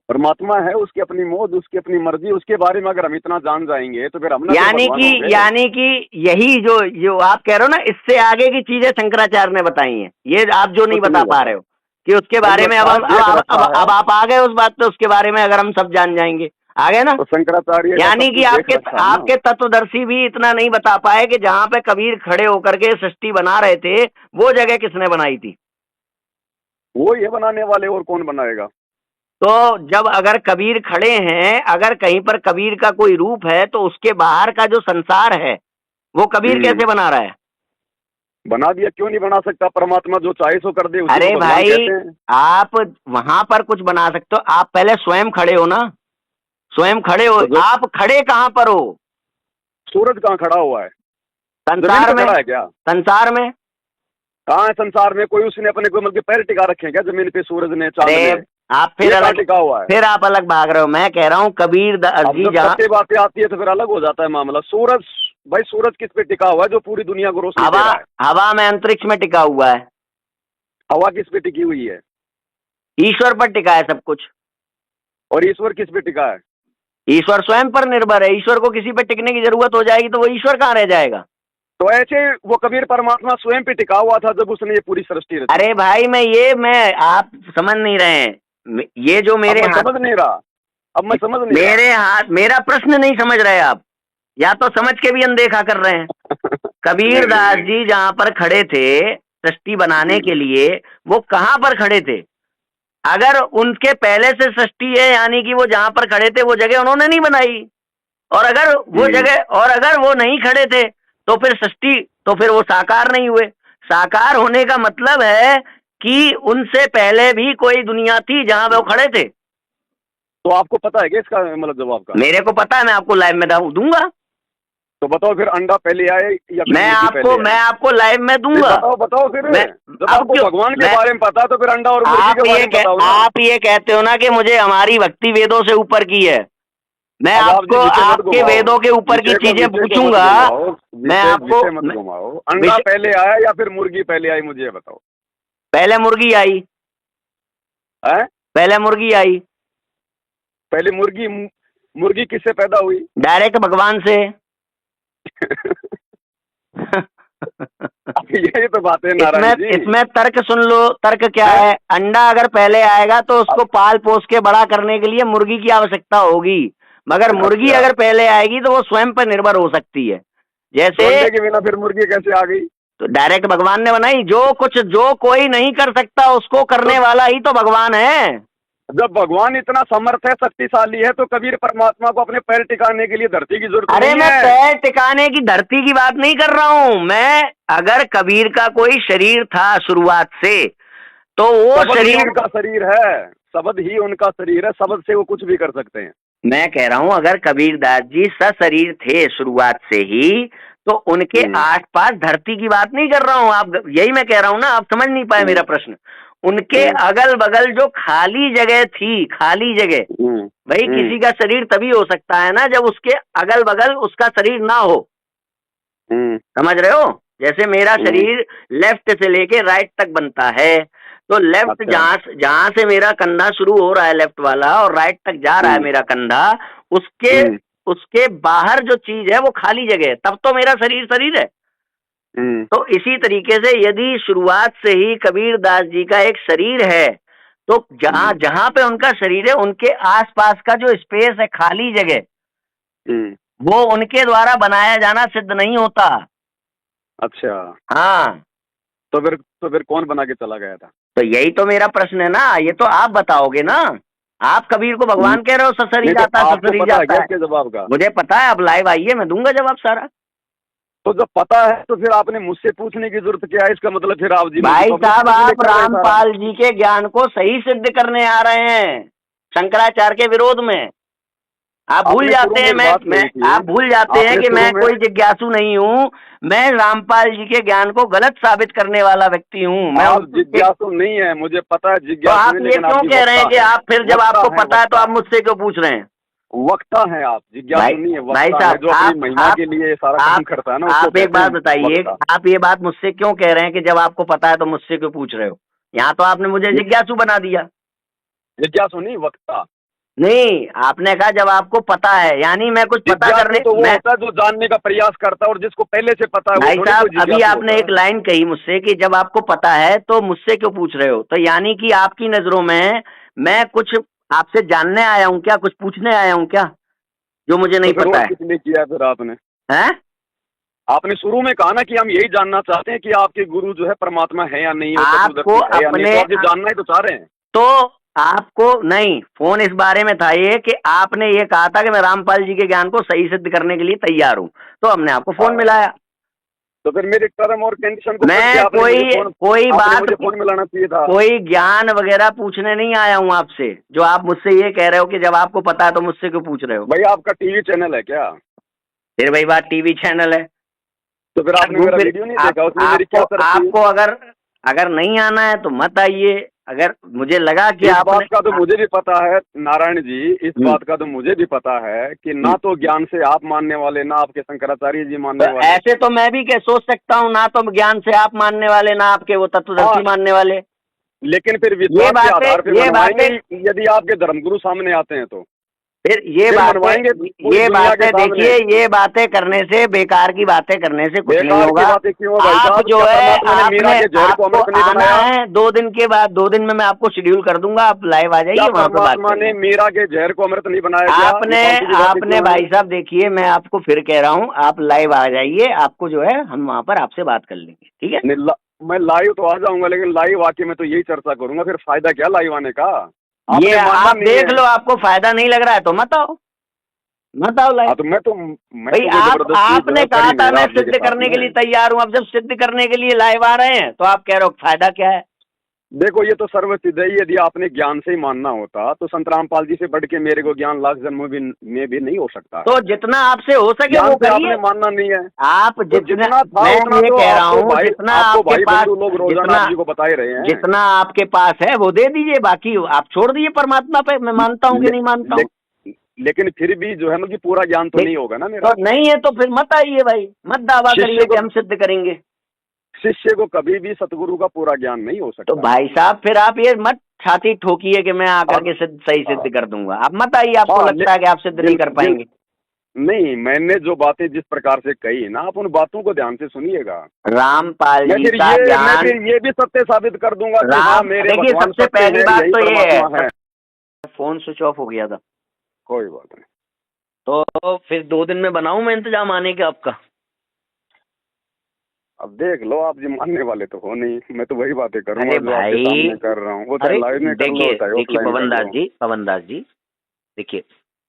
परमात्मा है, उसकी अपनी मौज, उसकी अपनी मर्जी। उसके बारे में अगर हम इतना जान जाएंगे तो फिर हम यानी कि यही जो आप कह रहे हो ना, इससे आगे की चीजें शंकराचार्य ने बताई हैं, ये आप जो नहीं बता पा रहे हो। कि उसके बारे में अब आप आ गए उस बात पे, उसके बारे में अगर हम सब जान जाएंगे, आ गए ना। तो शंकराचार्य यानी कि आपके तत्वदर्शी भी इतना नहीं बता पाए कि जहां पे कबीर खड़े होकर के सृष्टि बना रहे थे वो जगह किसने बनाई थी? वो ये बनाने वाले, और कौन बनाएगा? तो जब अगर कबीर खड़े हैं, अगर कहीं पर कबीर का कोई रूप है, तो उसके बाहर का जो संसार है वो कबीर कैसे बना रहा है? बना दिया, क्यों नहीं बना सकता? परमात्मा जो चाहे सो कर दे, उसी अरे को भगवान भाई, कहते हैं। आप वहां पर कुछ बना सकते हो, आप पहले स्वयं खड़े हो ना, स्वयं खड़े हो। तो आप खड़े कहाँ पर हो? सूरज कहाँ खड़ा हुआ है? संसार में। खड़ा है क्या? संसार में कहाँ है? संसार में कोई उसने अपने को मतलब पैर टिका रखे हैं क्या जमीन पे? सूरज ने, चांद ने? आप फिर अलग टिका हुआ है। फिर आप अलग भाग रहे हो। मैं कह रहा हूँ कबीर जी जहाँ बातें आती है तो फिर अलग हो जाता है मामला। सूरज, भाई सूरज किस पे टिका हुआ है जो पूरी दुनिया को रोशनी दे रहा है? हवा में, अंतरिक्ष में टिका हुआ है। हवा किस पे टिकी हुई है? ईश्वर पर टिका है सब कुछ। और ईश्वर किस पे टिका है? ईश्वर स्वयं पर निर्भर है। ईश्वर को किसी पे टिकने की जरूरत हो जाएगी तो वो ईश्वर कहाँ रह जाएगा? तो ऐसे वो कबीर परमात्मा स्वयं पे टिका हुआ था जब उसने ये पूरी सृष्टि रची। अरे भाई, मैं आप समझ नहीं रहे हैं। ये जो मेरे हाथ, समझ नहीं रहा, अब मैं समझ नहीं मेरे हाथ, मेरा प्रश्न नहीं समझ रहे आप, या तो समझ के भी अनदेखा कर रहे हैं। कबीर दास जी जहाँ पर खड़े थे सृष्टि बनाने के लिए, वो कहाँ पर खड़े थे? अगर उनके पहले से सृष्टि है, यानी कि वो जहाँ पर खड़े थे वो जगह उन्होंने नहीं बनाई, और अगर वो जगह, और अगर वो नहीं खड़े थे तो फिर सृष्टि, तो फिर वो साकार नहीं हुए। साकार होने का मतलब है कि उनसे पहले भी कोई दुनिया थी जहां वो खड़े थे। तो आपको पता है क्या इसका मतलब जवाब का? मेरे को पता है, मैं आपको लाइव में दूंगा। तो बताओ फिर, अंडा पहले आए या फिर मैं आपको लाइव में दूंगा। बताओ फिर। जब आपको भगवान के बारे में पता तो फिर अंडा और मुर्गी के बारे में बताओ ना। आप ये कहते हो ना कि मुझे हमारी भक्ति वेदों से ऊपर की है। मैं आपको आपके वेदों के ऊपर की चीजें पूछूंगा। मैं आपको अंडा पहले आया या फिर मुर्गी पहले आई, मुझे बताओ। पहले मुर्गी आई। पहले मुर्गी आई। पहले मुर्गी किससे पैदा हुई? डायरेक्ट भगवान से। यही तो बात है नारायण जी। इसमें तर्क सुन लो। तर्क क्या है? अंडा अगर पहले आएगा तो उसको पाल पोस के बड़ा करने के लिए मुर्गी की आवश्यकता होगी, मगर मुर्गी अगर पहले आएगी तो वो स्वयं पर निर्भर हो सकती है। जैसे अंडे के बिना फिर मुर्गी कैसे आ गई? तो डायरेक्ट भगवान ने बनाई। जो कोई नहीं कर सकता उसको करने वाला ही तो भगवान है। जब भगवान इतना समर्थ है, शक्तिशाली है, तो कबीर परमात्मा को अपने पैर टिकाने के लिए धरती की जरूरत नहीं है। मैं पैर टिकाने की, धरती की बात नहीं कर रहा हूँ मैं। अगर कबीर का कोई शरीर था शुरुआत से, तो वो शरीर उनका शरीर है, शब्द ही उनका शरीर है, शब्द से वो कुछ भी कर सकते हैं। मैं कह रहा हूँ अगर कबीर दास जी सशरीर थे शुरुआत से ही, तो उनके आसपास धरती की बात नहीं कर रहा हूँ। आप, यही मैं कह रहा हूँ ना, आप समझ नहीं पाए मेरा प्रश्न। उनके अगल बगल जो खाली जगह थी, खाली जगह, भाई किसी का शरीर तभी हो सकता है ना जब उसके अगल बगल उसका शरीर ना हो। समझ रहे हो? जैसे मेरा शरीर लेफ्ट से लेके राइट तक बनता है, तो लेफ्ट जहां से मेरा कंधा शुरू हो रहा है, लेफ्ट वाला, और राइट तक जा रहा है मेरा कंधा, उसके बाहर जो चीज है वो खाली जगह है, तब तो मेरा शरीर है। तो इसी तरीके से यदि शुरुआत से ही कबीर दास जी का एक शरीर है, तो जहां पे उनका शरीर है, उनके आसपास का जो स्पेस है, खाली जगह, वो उनके द्वारा बनाया जाना सिद्ध नहीं होता। अच्छा, हाँ। तो फिर कौन बना के चला गया था? तो यही तो मेरा प्रश्न है ना, ये तो आप बताओगे ना। आप कबीर को भगवान कह रहे हो, सशरीर जाता है, सशरीर जाता है। जवाब का मुझे पता है, आप लाइव आइए, मैं दूंगा जवाब सारा। तो जब पता है तो फिर आपने मुझसे पूछने की जरूरत क्या है? इसका मतलब फिर आप जी, भाई साहब, आप रामपाल जी के ज्ञान को सही सिद्ध करने आ रहे हैं शंकराचार्य के विरोध में। आप भूल जाते हैं आप भूल जाते हैं कि मैं कोई जिज्ञासु नहीं हूँ। मैं रामपाल जी के ज्ञान को गलत साबित करने वाला व्यक्ति हूँ। मैं जिज्ञासु नहीं है, मुझे पता है जिज्ञासु। तो आप ये क्यों कह रहे हैं कि आप फिर जब आपको पता है तो आप मुझसे क्यों पूछ रहे हैं? वक्ता है आप, जिज्ञासु नहीं है। भाई साहब, जो अपनी महिमा के लिए सारा काम करता है ना। आप एक बात बताइए, आप ये बात मुझसे क्यों कह रहे हैं कि जब आपको पता है तो मुझसे क्यों पूछ रहे हो? यहाँ तो आपने मुझे जिज्ञासु बना दिया। जिज्ञासु नहीं, वक्ता। नहीं, आपने कहा जब आपको पता है, यानी मैं कुछ पता जिज्ञासु करने तो वो मैं होता है जो जानने का प्रयास करता है, और जिसको पहले से पता है वो भाई थोड़ी साहब, कोई अभी जिज्ञासु आपने होता एक है। लाइन कही मुझसे कि जब आपको पता है तो मुझसे क्यों पूछ रहे हो, तो यानी कि आपकी नजरों में मैं कुछ आपसे जानने आया हूँ क्या, कुछ पूछने आया हूँ क्या, जो मुझे तो नहीं फिर पता और है? किस लिए किया है फिर आपने? हैं? आपने शुरू में कहा ना कि हम यही जानना चाहते हैं कि आपके गुरु जो है परमात्मा है या नहीं है, वो आपको तत्वदर्शी है या नहीं, अपने तो आप ये जानना ही तो चाह रहे हैं। तो आपको नहीं, फोन इस बारे में था ये कि आपने ये कहा था कि मैं रामपाल जी के ज्ञान को सही सिद्ध करने के लिए तैयार हूं, तो हमने आपको फोन हाँ, मिलाया। तो फिर मेरे टर्म और कंडीशन को पढ़ के मैं आपने मुझे कोई फोन, कोई आपने बात मुझे फोन मिलाना चाहिए था। कोई ज्ञान वगैरह पूछने नहीं आया हूं आपसे, जो आप मुझसे ये कह रहे हो कि जब आपको पता है तो मुझसे क्यों पूछ रहे हो। भाई आपका टीवी चैनल है क्या? फिर वही बात, टीवी चैनल है। तो फिर आपने घूम मेरा फिर वीडियो नहीं आप देखा, उसमें मेरी आपको क्या तरफ आपको अगर अगर नहीं आना है तो मत आइए। अगर मुझे लगा कि थी? इस बात आपने का तो मुझे भी पता है नारायण जी, इस हम्म, बात का तो मुझे भी पता है कि हम्म। ना तो ज्ञान से आप मानने वाले, ना आपके शंकराचार्य जी तो मानने वाले। ऐसे तो मैं भी क्या सोच सकता हूँ, ना तो ज्ञान से आप मानने वाले, ना आपके वो हाँ, तत्वदर्शी मानने वाले। लेकिन फिर ये विश्वास के बातें आधार पे ये मनवाएंगे बातें ही, यदि आपके धर्मगुरु सामने आते हैं तो फिर ये फिर बातें मनवाएंगे पूरी ये दुनिया के बातें सामने। देखिए, ये बातें करने से, बेकार की बातें करने से कुछ नहीं बेकार की होगा। बातें क्यों है भाई आप साहब? जो क्या है, परमात्मा ने मीरा आपने के जहर को आपको अमृत नहीं आना बनाया? है 2 दिन के बाद, 2 दिन में मैं आपको शेड्यूल कर दूंगा, आप लाइव आ क्या जाइए, वहां पे बात परमात्मा ने करेंगे। मीरा के जहर को अमृत नहीं बनाया क्या? ये आपने फालतू की बातें आपने क्यों हैं? भाई साहब देखिए, मैं आपको फिर कह रहा हूँ, आप लाइव आ जाइए, आपको जो है हम वहां पर आपसे बात कर लेंगे, ठीक है? नहीं, मैं लाइव तो आ जाऊंगा, लेकिन लाइव आके मैं तो यही चर्चा करूंगा, फिर फायदा क्या लाइव आने का? ये आपने मानना आप नहीं देख है। लो, आपको फायदा नहीं लग रहा है तो मत आओ, मत आओ लाइव। हाँ, तो मैं भाई तो कोई जबरदस्ती जो आपने है कर कहा ही था नहीं रहा मैं आप जी के सिद्ध साथ करने के में। लिए तैयार हूं, अब जब सिद्ध करने के लिए लाइव आ रहे हैं तो आप कह रहे हो फायदा क्या है? देखो, ये तो सर्वसिद्ध है, यदि आपने ज्ञान से ही मानना होता तो संत रामपाल जी से बढ़ के मेरे को ज्ञान लाख जन्मों में भी नहीं हो सकता है। तो जितना आपसे हो सके वो ज्ञान से करिए। आपने मानना नहीं है, आप तो जितना, जितना था मैं उतना ये तो कह रहा हूँ, जितना आपको आपके भाई पास, बंधु लोग रोजाना जितना आप जी को बता ही रहे हैं। जितना आपके पास है वो दे दीजिए, बाकी आप छोड़ दीजिए परमात्मा पे, मैं मानता हूँ कि ले, नहीं मानता ले, हूँ। लेकिन फिर भी जो है मतलब कि पूरा ज्ञान तो ठीक, नहीं होगा ना तो मेरा। नहीं है तो फिर मत आइए भाई, मत दावा शिष्य करिए कि को हम सिद्ध करेंगे। शिष्य को कभी भी सतगुरु का पूरा ज्ञान नहीं हो तो सकता। भाई साहब फिर आप ये मत छाती ठोकिए कि मैं आकर अब के सही सिद्ध कर दूंगा, आप मत आइए, आपको हाँ, लगता है कि आप सिद्ध नहीं जिन कर जिन पाएंगे। नहीं, मैंने जो बातें जिस प्रकार से कही ना, आप उन बातों को ध्यान से सुनिएगा। रामपाल जी का मैं ज्ञान, फिर ये भी सत्य साबित कर दूंगा कि हाँ, राम मेरे देखिए, भगवान सबसे सत्य पहली है, बात यही तो ये परमात्मा है, है। फोन स्विच ऑफ हो गया था, कोई बात नहीं। तो फिर 2 दिन में बनाऊं मैं इंतजाम आने का आपका? अब देख लो, आप जी मानने वाले तो हो नहीं, मैं तो वही बातें करूंगा अरे जो आपके भाई, सामने कर रहा हूँ, वो चाहे अरे लाइव में कर लो देखिए चाहे देखिए ऑफलाइन कर लो। पवन दास जी, देखिए,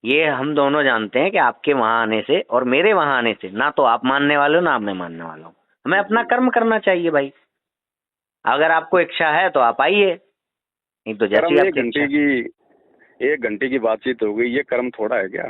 ये हम दोनों जानते हैं कि आपके वहां आने से और मेरे वहां आने से ना तो आप मानने वाले हो ना मैं मानने वाला हूँ, हमें अपना कर्म करना चाहिए भाई। अगर आपको इच्छा है तो आप आइए, नहीं तो जैसी कर्म आपकी इच्छा। 1 घंटे की बातचीत हो गई, ये कर्म थोड़ा है क्या?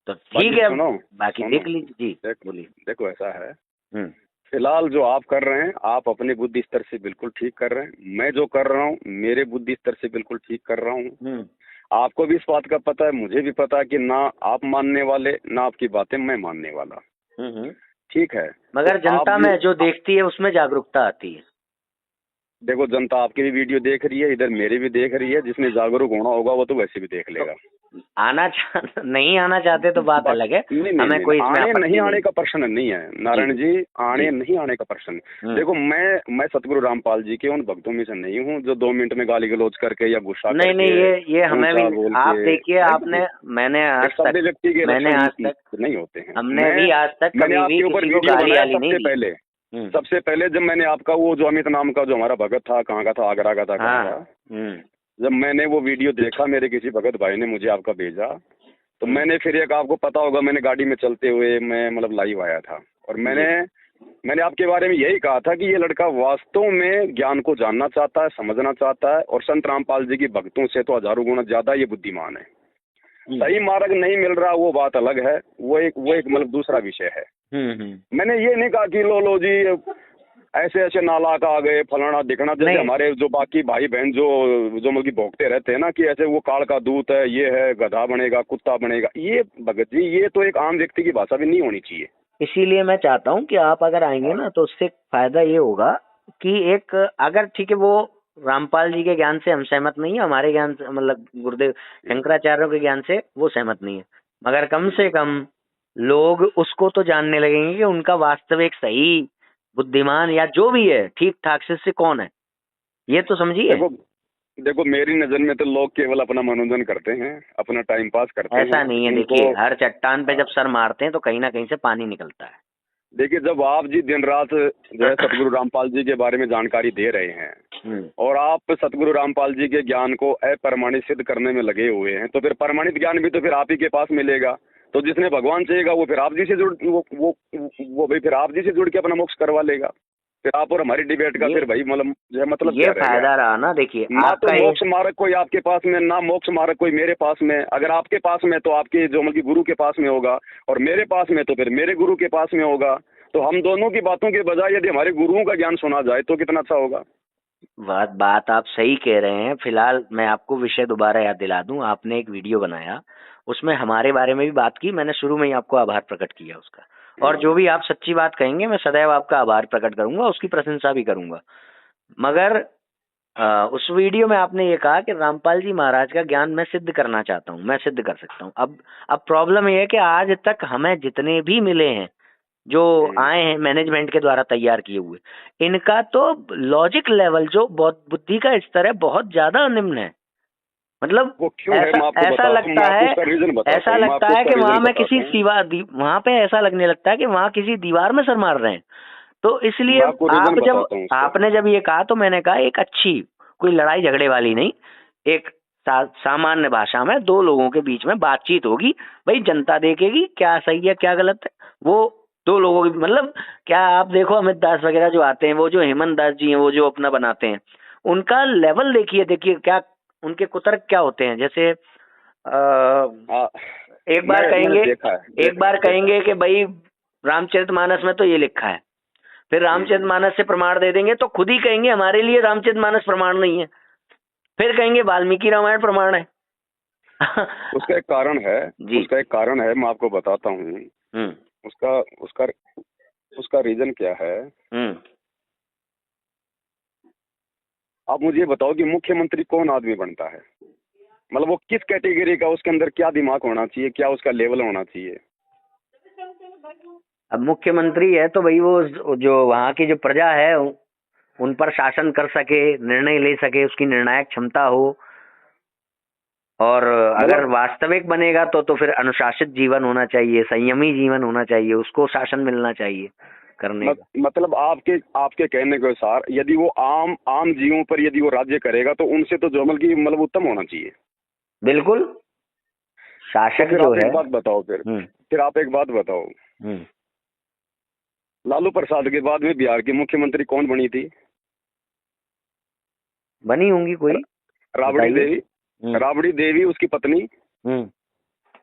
तो ठीक बाकी है, सुनो, बाकी सुनो, देख लीजिए जी, देखो बोलिए। देखो ऐसा है, हम्म, फिलहाल जो आप कर रहे हैं, आप अपने बुद्धि स्तर से बिल्कुल ठीक कर रहे हैं। मैं जो कर रहा हूँ, मेरे बुद्धि स्तर से बिल्कुल ठीक कर रहा हूँ। हम्म, आपको भी इस बात का पता है, मुझे भी पता है कि ना आप मानने वाले, ना आपकी बातें मैं मानने वाला। हम्म। ठीक है, मगर तो आप जनता भी में जो देखती है उसमें जागरूकता आती है। देखो, जनता आपकी भी वीडियो देख रही है, इधर मेरी भी देख रही है, जिसने जागरूक होना होगा वो तो वैसे भी देख लेगा। नहीं आना चाहते तो बात अलग है, नहीं नहीं हमें नहीं, कोई इसमें आने नहीं आपत्ति आने नहीं। का प्रश्न नहीं है जी नारायण जी, आने जी। नहीं आने का प्रश्न। देखो, मैं सतगुरु रामपाल जी के उन भक्तों में से नहीं हूँ जो 2 मिनट में गाली गलौज करके या गुस्सा नहीं नहीं, करके ये हमें भी ऊंचा बोल आप के, देखिए, है ना, आपने, मैंने आज एक सभ्य व्यक्ति के मैंने लक्षण आज तक नहीं होते हैं। हमने भी आज तक मैंने कभी भी आपके ऊपर किसी को वीडियो गाली बनाया आली नहीं दी। सबसे पहले जब मैंने आपका वो जो अमित नाम का जो हमारा भगत था, कहाँ का था, आगरा का था, कहाँ हाँ। का, जब मैंने वो वीडियो देखा, मेरे किसी भगत भाई ने मुझे आपका भेजा, तो मैंने फिर एक, आपको पता होगा, मैंने गाड़ी में चलते हुए मैं मतलब लाइव आया था, और मैंने आपके बारे में यही कहा था कि ये लड़का वास्तव में ज्ञान को जानना चाहता है, समझना चाहता है, और संत रामपाल जी की भक्तों से तो हजारों गुना ज्यादा ये बुद्धिमान है। सही मार्ग नहीं मिल रहा वो बात अलग है, वो एक मतलब दूसरा विषय है। मैंने ये नहीं कहा कि लो जी ऐसे ऐसे नालाक आ गए, फलाना दिखना, जैसे हमारे जो बाकी भाई बहन जो मतलब कि भोगते रहते हैं ना कि ऐसे वो काल का दूत है, ये है, गधा बनेगा, कुत्ता बनेगा, ये भगत जी, ये तो एक आम व्यक्ति की भाषा भी नहीं होनी चाहिए। इसीलिए मैं चाहता हूँ कि आप अगर आएंगे ना तो उससे फायदा ये होगा कि एक, अगर ठीक है वो रामपाल जी के ज्ञान से हम सहमत नहीं है, हमारे ज्ञान से मतलब गुरुदेव शंकराचार्यों के ज्ञान से वो सहमत नहीं है, मगर कम से कम लोग उसको तो जानने लगेंगे कि उनका वास्तविक सही बुद्धिमान या जो भी है ठीक ठाक शिष्य कौन है, ये तो समझिए। देखो देखो, मेरी नजर में तो लोग केवल अपना मनोरंजन करते हैं, अपना टाइम पास करते ऐसा हैं नहीं है, उनको। देखिए हर चट्टान पे जब सर मारते हैं तो कहीं ना कहीं से पानी निकलता है। देखिए, जब आप जी दिन रात जो है सतगुरु रामपाल जी के बारे में जानकारी दे रहे हैं और आप सतगुरु रामपाल जी के ज्ञान को अप्रमाणित सिद्ध करने में लगे हुए हैं, तो फिर प्रमाणित ज्ञान भी तो फिर आप ही के पास मिलेगा। तो जिसने भगवान चाहिएगा वो फिर आप जी से जुड़ वो भाई फिर आप जी से जुड़ के अपना मोक्ष करवा लेगा। फिर आप और हमारी डिबेट का फिर भाई मतलब ये क्या रहेगा? फायदा रहा ना, देखिए ना तो आपका मोक्ष मार्ग कोई आपके पास में, ना मोक्ष मार्ग कोई मेरे पास में। अगर आपके पास में तो आपके जो मतलब गुरु के पास में होगा, और मेरे पास में तो फिर मेरे गुरु के पास में होगा। तो हम दोनों की बातों के बजाय यदि हमारे गुरुओं का ज्ञान सुना जाए तो कितना अच्छा होगा। बात आप सही कह रहे हैं। फिलहाल मैं आपको विषय दोबारा याद दिला दूं, आपने एक वीडियो बनाया, उसमें हमारे बारे में भी बात की, मैंने शुरू में ही आपको आभार प्रकट किया उसका, और जो भी आप सच्ची बात कहेंगे मैं सदैव आपका आभार प्रकट करूंगा, उसकी प्रशंसा भी करूंगा। मगर उस वीडियो में आपने ये कहा कि रामपाल जी महाराज का ज्ञान मैं सिद्ध करना चाहता हूँ, मैं सिद्ध कर सकता हूँ। अब प्रॉब्लम ये है कि आज तक हमें जितने भी मिले हैं, जो आए हैं मैनेजमेंट के द्वारा तैयार किए हुए, इनका तो लॉजिक लेवल जो बहुत बुद्धि का स्तर है बहुत ज्यादा निम्न है। मतलब वो क्यों है, मैं आपको ऐसा बताता हूँ, लगता मैं आपको है, उसका रीजन बताता ऐसा हूँ, मैं लगता आपको है उसका कि वहां रीजन में बताता किसी हूँ। वहां पे ऐसा लगने लगता है कि वहां किसी दीवार में सर मार रहे हैं। तो इसलिए मैं आपको रीजन बताता हूँ उसका। आपने जब ये कहा तो मैंने कहा एक अच्छी, कोई लड़ाई झगड़े वाली नहीं, एक सामान्य भाषा में दो लोगों के बीच में बातचीत होगी, भाई जनता देखेगी क्या सही है क्या गलत है। वो दो लोगों की मतलब, क्या आप देखो अमित दास वगैरह जो आते हैं, वो जो हेमंत दास जी हैं, वो जो अपना बनाते हैं, उनका लेवल देखिए, देखिए क्या उनके कुतर्क क्या होते हैं। जैसे एक बार मैंने कहेंगे, देखा है, एक बार कहेंगे कि भाई रामचरितमानस में तो ये लिखा है, फिर रामचरितमानस से प्रमाण दे देंगे तो खुद ही कहेंगे हमारे लिए रामचरितमानस प्रमाण नहीं है, फिर कहेंगे वाल्मीकि रामायण प्रमाण है। उसका एक कारण है जी। उसका एक कारण है, मैं आपको बताता हूँ। उसका उसका उसका रीजन क्या है। आप मुझे बताओ कि मुख्यमंत्री कौन आदमी बनता है, मतलब वो किस कैटेगरी का, उसके अंदर क्या दिमाग होना चाहिए, क्या उसका लेवल होना चाहिए। अब मुख्यमंत्री है तो भाई वो जो वहाँ की जो प्रजा है उन पर शासन कर सके, निर्णय ले सके, उसकी निर्णायक क्षमता हो, और अगर मतलब वास्तविक बनेगा तो फिर अनुशासित जीवन होना चाहिए, संयमी जीवन होना चाहिए, उसको शासन मिलना चाहिए करने का। मतलब आपके आपके कहने के अनुसार यदि वो आम जीवों पर यदि वो राज्य करेगा तो उनसे तो जो मतलब उत्तम होना चाहिए। बिल्कुल। तो शासक फिर जो आप है। एक बात बताओ, फिर आप एक बात बताओ, लालू प्रसाद के बाद में बिहार की मुख्यमंत्री कौन बनी थी? बनी होंगी कोई, राबड़ी देवी। राबड़ी देवी उसकी पत्नी।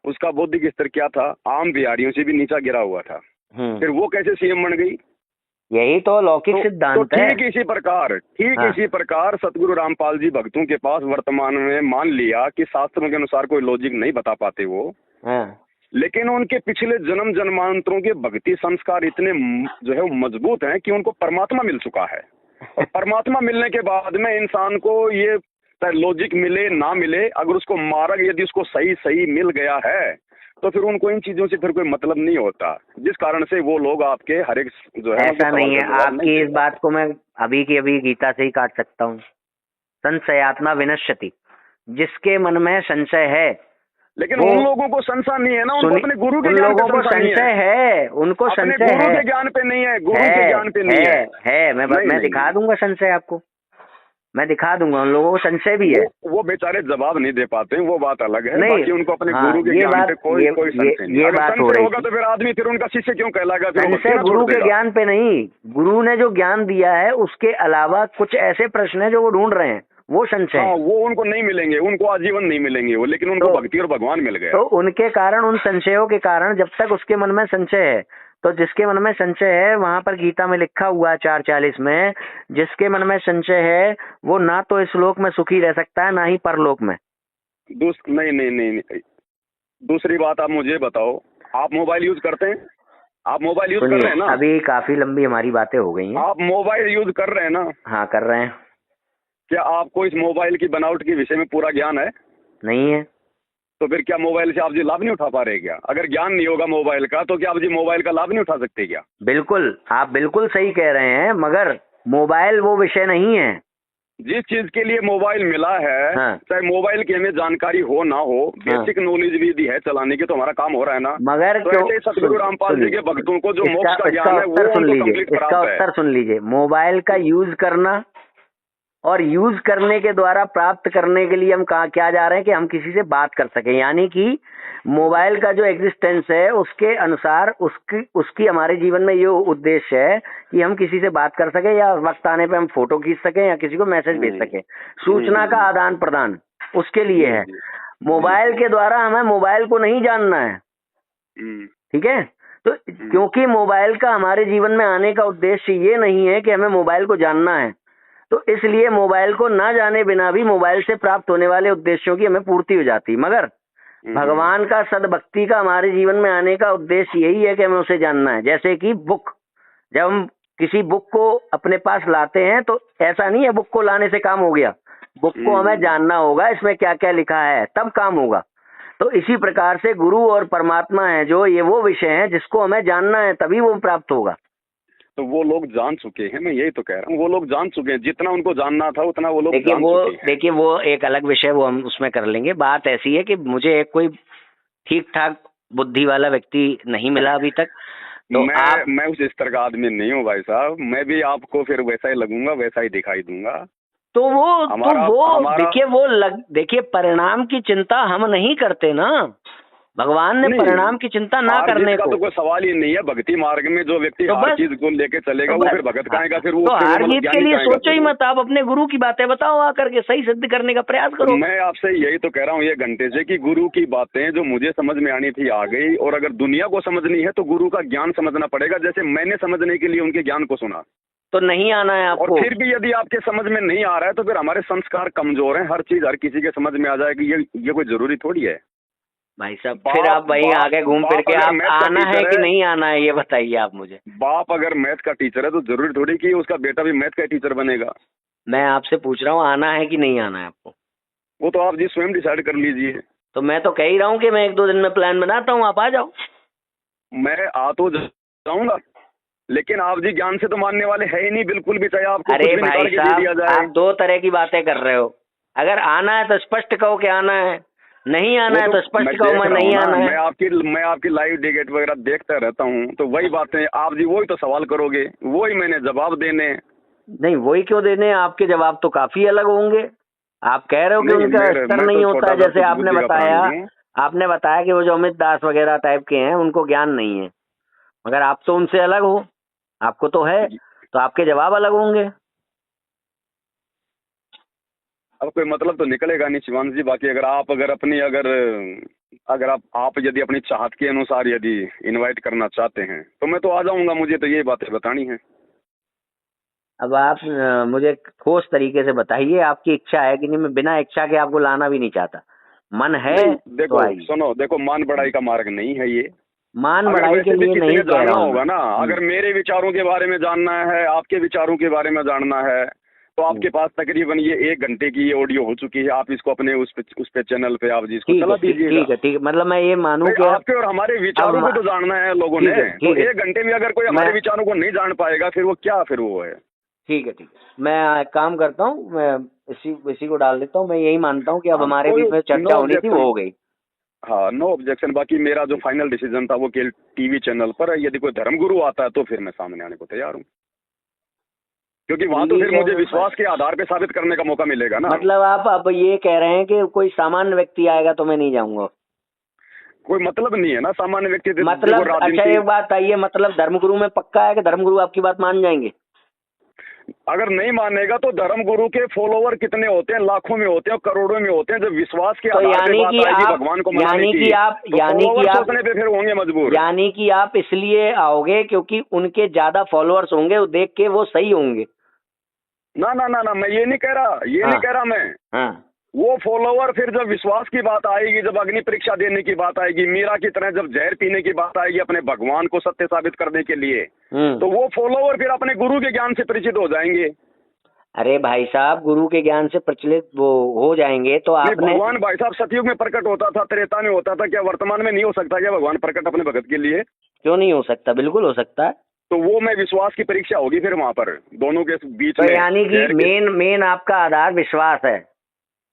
उसका बौद्धिक स्तर क्या था? आम बिहारियों से भी नीचा गिरा हुआ था। फिर वो कैसे सीएम बन गई? यही तो लौकिक सिद्धांत है। ठीक इसी प्रकार सतगुरु रामपाल जी भक्तों के पास वर्तमान में मान लिया कि शास्त्रों के अनुसार कोई लॉजिक नहीं बता पाते वो, लेकिन उनके पिछले जन्म जन्मांतरों के भक्ति संस्कार इतने जो है मजबूत हैं कि उनको परमात्मा मिल चुका है। और परमात्मा मिलने के बाद में इंसान को ये लॉजिक मिले ना मिले, अगर उसको मार्ग यदि उसको सही सही मिल गया है तो फिर उनको इन चीजों से फिर कोई मतलब नहीं होता, जिस कारण से वो लोग आपके हर एक जो है ऐसा नहीं है। आपकी इस बात को मैं अभी की अभी गीता से ही काट सकता हूँ। संशयात्मा विनश्यति, जिसके मन में संशय है, लेकिन उन लोगों को संशय नहीं है ना, उनको अपने गुरु के ज्ञान पे संशय है, उनको संशय है, गुरु के ज्ञान पे नहीं है, गुरु के ज्ञान पे नहीं है। मैं दिखा दूंगा संशय आपको, मैं दिखा दूंगा। उन लोगों को संशय भी है, वो बेचारे जवाब नहीं दे पाते, वो बात अलग है। नहीं, बाकी उनको अपने गुरु के ज्ञान पे कोई संशय नहीं। ये बात हो रही होगा तो फिर आदमी फिर उनका शिष्य क्यों कहलाएगा? संशय गुरु के ज्ञान पे नहीं, गुरु ने जो ज्ञान दिया है उसके अलावा कुछ ऐसे प्रश्न है जो वो ढूंढ रहे हैं, वो संशय। हाँ, वो उनको नहीं मिलेंगे, उनको आजीवन नहीं मिलेंगे वो, लेकिन उनको भक्ति और भगवान मिल गया। तो उनके कारण, उन संशयों के कारण, जब तक उसके मन में संशय है, तो जिसके मन में संशय है, वहां पर गीता में लिखा हुआ है 4:40 में, जिसके मन में संशय है वो ना तो इस लोक में सुखी रह सकता है ना ही परलोक में। नहीं। दूसरी बात आप मुझे बताओ, आप मोबाइल यूज करते हैं? आप मोबाइल यूज कर रहे हैं ना? अभी काफी लंबी हमारी बातें हो गई हैं। आप मोबाइल यूज कर रहे हैं ना? हाँ, कर रहे हैं। क्या आपको इस मोबाइल की बनावट के विषय में पूरा ज्ञान है? नहीं है। तो फिर क्या मोबाइल से आप जी लाभ नहीं उठा पा रहे क्या? अगर ज्ञान नहीं होगा मोबाइल का तो क्या आप जी मोबाइल का लाभ नहीं उठा सकते क्या? बिल्कुल, आप बिल्कुल सही कह रहे हैं, मगर मोबाइल वो विषय नहीं है। जिस चीज के लिए मोबाइल मिला है, हाँ। चाहे मोबाइल की हमें जानकारी हो ना हो, हाँ। बेसिक नॉलेज भी दी है चलाने की, तो हमारा काम हो रहा है ना। मगर तो ऐसे ही सतगुरु रामपाल जी के भक्तों को जो मोक्ष का ज्ञान है वो उनको कंप्लीट इसका प्राप्त है। उत्तर सुन लीजिए। मोबाइल का यूज करना और यूज करने के द्वारा प्राप्त करने के लिए हम कहाँ क्या जा रहे हैं कि हम किसी से बात कर सकें, यानी कि मोबाइल का जो एग्जिस्टेंस है उसके अनुसार उसकी उसकी हमारे जीवन में ये उद्देश्य है कि हम किसी से बात कर सकें, या वक्त आने पे हम फोटो खींच सकें, या किसी को मैसेज भेज सकें, सूचना का आदान प्रदान उसके लिए है। मोबाइल के द्वारा हमें मोबाइल को नहीं जानना है, ठीक है। तो क्योंकि मोबाइल का हमारे जीवन में आने का उद्देश्य ये नहीं है कि हमें मोबाइल को जानना है, तो इसलिए मोबाइल को ना जाने बिना भी मोबाइल से प्राप्त होने वाले उद्देश्यों की हमें पूर्ति हो जाती। मगर भगवान का सद्भक्ति का हमारे जीवन में आने का उद्देश्य यही है कि हमें उसे जानना है। जैसे कि बुक, जब हम किसी बुक को अपने पास लाते हैं तो ऐसा नहीं है बुक को लाने से काम हो गया, बुक को हमें जानना होगा इसमें क्या क्या लिखा है, तब काम होगा। तो इसी प्रकार से गुरु और परमात्मा है जो, ये वो विषय है जिसको हमें जानना है, तभी वो प्राप्त होगा। तो वो लोग जान चुके हैं, मैं यही तो कह रहा हूँ, वो लोग जान चुके हैं, जितना उनको जानना था उतना वो लोग जान चुके हैं। देखिए वो एक अलग विषय, वो हम उसमें कर लेंगे। बात ऐसी है कि मुझे एक कोई ठीक ठाक बुद्धि वाला व्यक्ति नहीं मिला अभी तक। तो मैं उस स्तर का आदमी नहीं हूँ भाई साहब, मैं भी आपको फिर वैसा ही लगूंगा, वैसा ही दिखाई दूंगा। तो वो देखिए परिणाम की चिंता हम नहीं करते ना, भगवान ने परिणाम की चिंता ना करने को। तो कोई सवाल ही नहीं है। भक्ति मार्ग में जो व्यक्ति हर चीज को लेके चलेगा वो फिर भगत कहेगा, फिर वो तो हार जीत के लिए सोचो ही मत, आप अपने गुरु की बातें बताओ आकर के, सही सिद्ध करने का प्रयास करो। मैं आपसे यही तो कह रहा हूँ ये घंटे से कि गुरु की बातें जो मुझे समझ में आनी थी आ गई, और अगर दुनिया को समझनी है तो गुरु का ज्ञान समझना पड़ेगा। जैसे मैंने समझने के लिए उनके ज्ञान को सुना, तो नहीं आना है आपको। और फिर भी यदि आपके समझ में नहीं आ रहा है तो फिर हमारे संस्कार कमजोर हैं। हर चीज हर किसी के समझ में आ जाएगी, ये कोई जरूरी थोड़ी है भाई साहब। फिर आप वहीं आगे घूम फिर के आप आना है कि नहीं आना है ये बताइए आप मुझे। बाप अगर मैथ का टीचर है तो जरूरी थोड़ी कि उसका बेटा भी मैथ का टीचर बनेगा। मैं आपसे पूछ रहा हूँ आना है कि नहीं आना है आपको। वो तो आप जी स्वयं डिसाइड कर लीजिए। तो मैं तो कह ही रहा हूँ कि मैं 1-2 दिन में प्लान बनाता हूँ, आप आ जाओ। मैं आ तो जाऊंगा, लेकिन आप जी ज्ञान से तो मानने वाले है ही नहीं बिल्कुल भी, चाहे आपको अरे भाई साहब आप 2 तरह की बातें कर रहे हो। अगर आना है तो स्पष्ट कहो कि आना है, नहीं आना है तो स्पष्ट कहो मैं नहीं आना है। मैं आपकी लाइव टिकट वगैरह देखता रहता हूँ, तो वही बातें आप जी वही तो सवाल करोगे, वही मैंने जवाब देने। नहीं वही क्यों देने, आपके जवाब तो काफी अलग होंगे। आप कह रहे हो कि उनका स्तर नहीं होता, जैसे आपने बताया कि वो जो अमित दास वगैरह टाइप के हैं उनको ज्ञान नहीं है, मगर आप तो उनसे अलग हो, आपको तो है, तो आपके जवाब अलग होंगे। अब कोई मतलब तो निकलेगा नहीं शिवांश जी। बाकी अगर आप यदि अपनी चाहत के अनुसार यदि इनवाइट करना चाहते हैं तो मैं तो आ जाऊंगा, मुझे तो ये बातें बतानी है। अब आप मुझे ठोस तरीके से बताइए आपकी इच्छा है कि नहीं। मैं बिना इच्छा के आपको लाना भी नहीं चाहता, मन है। देखो सुनो, देखो मान बढ़ाई का मार्ग नहीं है ये, मान बढ़ाई के लिए नहीं कह रहा हूं होगा ना। अगर मेरे विचारों के बारे में जानना है, आपके विचारों के बारे में जानना है, तो आपके पास तकरीबन ये 1 घंटे की ये ऑडियो हो चुकी है। आप इसको अपने उस पे चैनल पे आप जिसको चला दीजिएगा। ठीक है। मतलब मैं ये मानूं कि आपके और हमारे विचारों को तो जानना है लोगों ने, तो 1 घंटे में अगर कोई हमारे विचारों को नहीं जान पाएगा फिर वो क्या है। ठीक है। मैं एक काम करता हूँ, मैं इसी को डाल देता हूँ। मैं यही मानता हूँ कि अब हमारे बीच में चर्चा होनी थी वो हो गई। हाँ, नो ऑब्जेक्शन। बाकी मेरा जो फाइनल डिसीजन था वो केवल टीवी चैनल पर है। यदि कोई धर्मगुरु आता है तो फिर मैं सामने आने को तैयार हूँ, क्योंकि वहाँ तो फिर मुझे विश्वास के आधार पे साबित करने का मौका मिलेगा ना। मतलब आप अब ये कह रहे हैं कि कोई सामान्य व्यक्ति आएगा तो मैं नहीं जाऊंगा? कोई मतलब नहीं है ना सामान्य व्यक्ति। मतलब अच्छा एक बात आइए, मतलब धर्मगुरु में पक्का है कि धर्मगुरु आपकी बात मान जाएंगे? अगर नहीं मानेगा तो धर्मगुरु के फॉलोवर कितने होते हैं, लाखों में होते हैं, करोड़ों में होते हैं। जब विश्वास के आधार पे बात आएगी भगवान को मनाने की, तो सोचने पे फिर होंगे मजबूर। यानी कि आप इसलिए आओगे क्योंकि उनके ज्यादा फॉलोअर्स होंगे, वो देख के वो सही होंगे? ना, मैं ये नहीं कह रहा, मैं वो फॉलोवर फिर जब विश्वास की बात आएगी, जब अग्नि परीक्षा देने की बात आएगी, मीरा की तरह जब जहर पीने की बात आएगी अपने भगवान को सत्य साबित करने के लिए, तो वो फॉलोवर फिर अपने गुरु के ज्ञान से परिचित हो जाएंगे। अरे भाई साहब, गुरु के ज्ञान से प्रचलित वो हो जाएंगे तो नहीं, आपने। भगवान भाई साहब सतयुग में प्रकट होता था, त्रेता में होता था, क्या वर्तमान में नहीं हो सकता क्या भगवान प्रकट अपने भगत के लिए? क्यों नहीं हो सकता, बिल्कुल हो सकता है। तो वो मैं विश्वास की परीक्षा होगी फिर वहां पर दोनों के बीच तो में। यानी कि मेन मेन आपका आधार विश्वास है,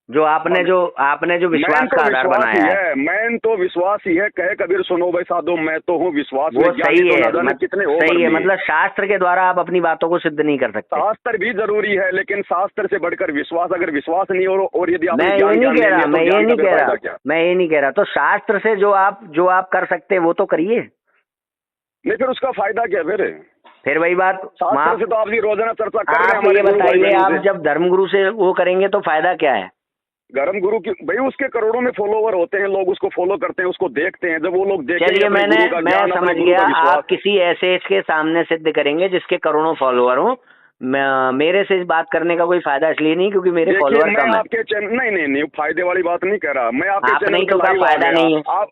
जो आपने जो विश्वास मैन तो का आधार विश्वास ही बनाया है। है, मैन तो विश्वास ही है। कहे कबीर सुनो भाई साधो, मैं तो हूँ विश्वास में, वो ज्ञानी सही तो है, ना जाने कितने हो सही है, मरनी। मतलब शास्त्र के द्वारा आप अपनी बातों को सिद्ध नहीं कर सकते। शास्त्र भी जरूरी है, लेकिन शास्त्र से बढ़कर विश्वास। अगर विश्वास नहीं हो और यदि आपने मैं ये ज्ञान नहीं कह रहा, नहीं है मैं तो ये ज्ञान नहीं का फिर कह फायदा रहा, क्या? मैं ये नहीं कह रहा। तो शास्त्र से जो आप कर सकते हैं वो तो करिए। नहीं, फिर उसका फायदा क्या? फिर वही बात, शास्त्र से तो आप भी रोजाना चर्चा कर रहे हैं आप हमारे ये गुरु भाई बताइए, बहनों आप से। जब धर्मगुरु से वो करेंगे तो फायदा क्या है? धर्म गुरु की भाई, उसके करोड़ों में फॉलोवर होते हैं, लोग उसको फॉलो करते हैं, उसको देखते हैं। जब वो लोग देखेंगे चलिए, अपने गुरु का मैं ज्ञान, अपने समझ गुरु गया। का विश्वास। आप किसी ऐसे के सामने सिद्ध करेंगे जिसके करोड़ों फॉलोअर हो। मेरे से इस बात करने का कोई फायदा इसलिए नहीं क्योंकि मेरे देखिए, फॉलोअर मैं कम है। आपके चैनल नहीं, फायदे वाली बात नहीं कह रहा मैं। आपके आपने चैनल ही पे तो कहा लाइव आ फायदा नहीं है। गया।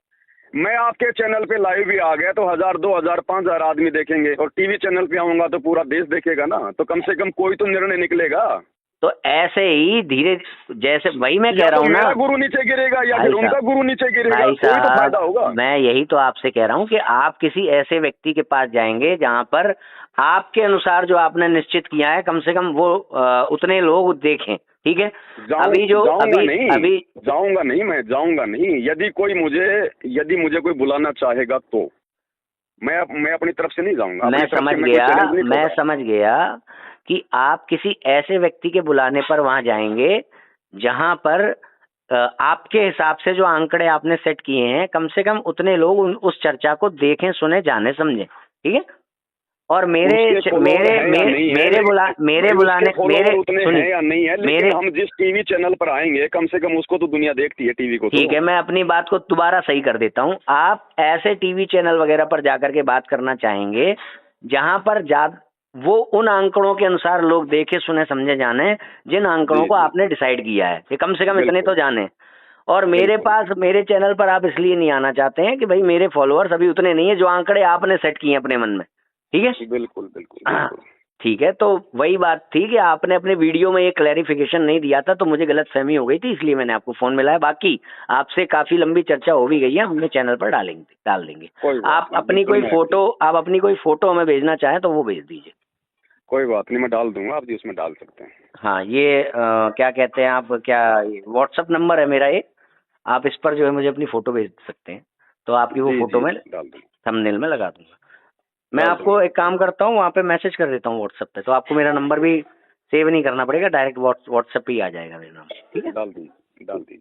मैं आपके चैनल पे लाइव भी आ गया तो 1000, 2000, 5000 आदमी देखेंगे, और टीवी चैनल पे आऊंगा तो पूरा देश देखेगा ना। तो कम से कम कोई तो निर्णय निकलेगा। तो ऐसे ही धीरे, जैसे वही मैं कह या रहा तो हूँ ना मेरा गुरु नीचे गिरेगा या भाई फिर उनका साहब, गुरु नीचे गिरेगा, भाई कोई तो फायदा साहब, होगा। मैं यही तो आपसे कह रहा हूँ कि आप किसी ऐसे व्यक्ति के पास जाएंगे जहाँ पर आपके अनुसार जो आपने निश्चित किया है कम से कम वो उतने लोग देखें। ठीक है। मैं जाऊंगा नहीं। यदि मुझे कोई बुलाना चाहेगा तो मैं अपनी तरफ से नहीं जाऊंगा। मैं समझ गया कि आप किसी ऐसे व्यक्ति के बुलाने पर वहां जाएंगे जहां पर आपके हिसाब से जो आंकड़े आपने सेट किए हैं कम से कम उतने लोग उस चर्चा को देखें, सुने, जाने, समझे। ठीक है। और मेरे उतने हैं या नहीं है, लेकिन हम जिस टीवी चैनल पर आएंगे कम से कम उसको तो दुनिया देखती है, टीवी को। ठीक है, मैं अपनी बात को दोबारा सही कर देता हूँ। आप ऐसे टीवी चैनल वगैरह पर जाकर के बात करना चाहेंगे जहां पर वो उन आंकड़ों के अनुसार लोग देखे, सुने, समझे, जाने, जिन आंकड़ों को आपने डिसाइड किया है कि कम से कम इतने तो जाने। और मेरे चैनल पर आप इसलिए नहीं आना चाहते हैं कि भाई मेरे फॉलोअर्स अभी उतने नहीं है जो आंकड़े आपने सेट किए हैं अपने मन में। ठीक है। बिल्कुल। ठीक है। तो वही बात थी कि आपने अपने वीडियो में ये क्लैरिफिकेशन नहीं दिया था तो मुझे गलतफहमी हो गई थी, इसलिए मैंने आपको फोन मिलाया। बाकी आपसे काफी लंबी चर्चा हो भी गई है, हमने चैनल पर डाल देंगे। आप अपनी कोई फोटो हमें भेजना चाहें तो वो भेज दीजिए। कोई बात नहीं, मैं डाल दूंगा, आप जी उसमें डाल सकते हैं। हाँ, ये क्या कहते हैं आप, क्या व्हाट्सअप नंबर है मेरा ये, आप इस पर जो है मुझे अपनी फोटो भेज सकते हैं तो आपकी वो फोटो में थंबनेल में लगा दूंगा। मैं आपको एक काम करता हूँ, वहाँ पे मैसेज कर देता हूँ व्हाट्सएप पे, तो आपको मेरा नंबर भी सेव नहीं करना पड़ेगा, डायरेक्ट व्हाट्सएप पे ही आ जाएगा मेरा नाम। ठीक है, डाल दीजिए।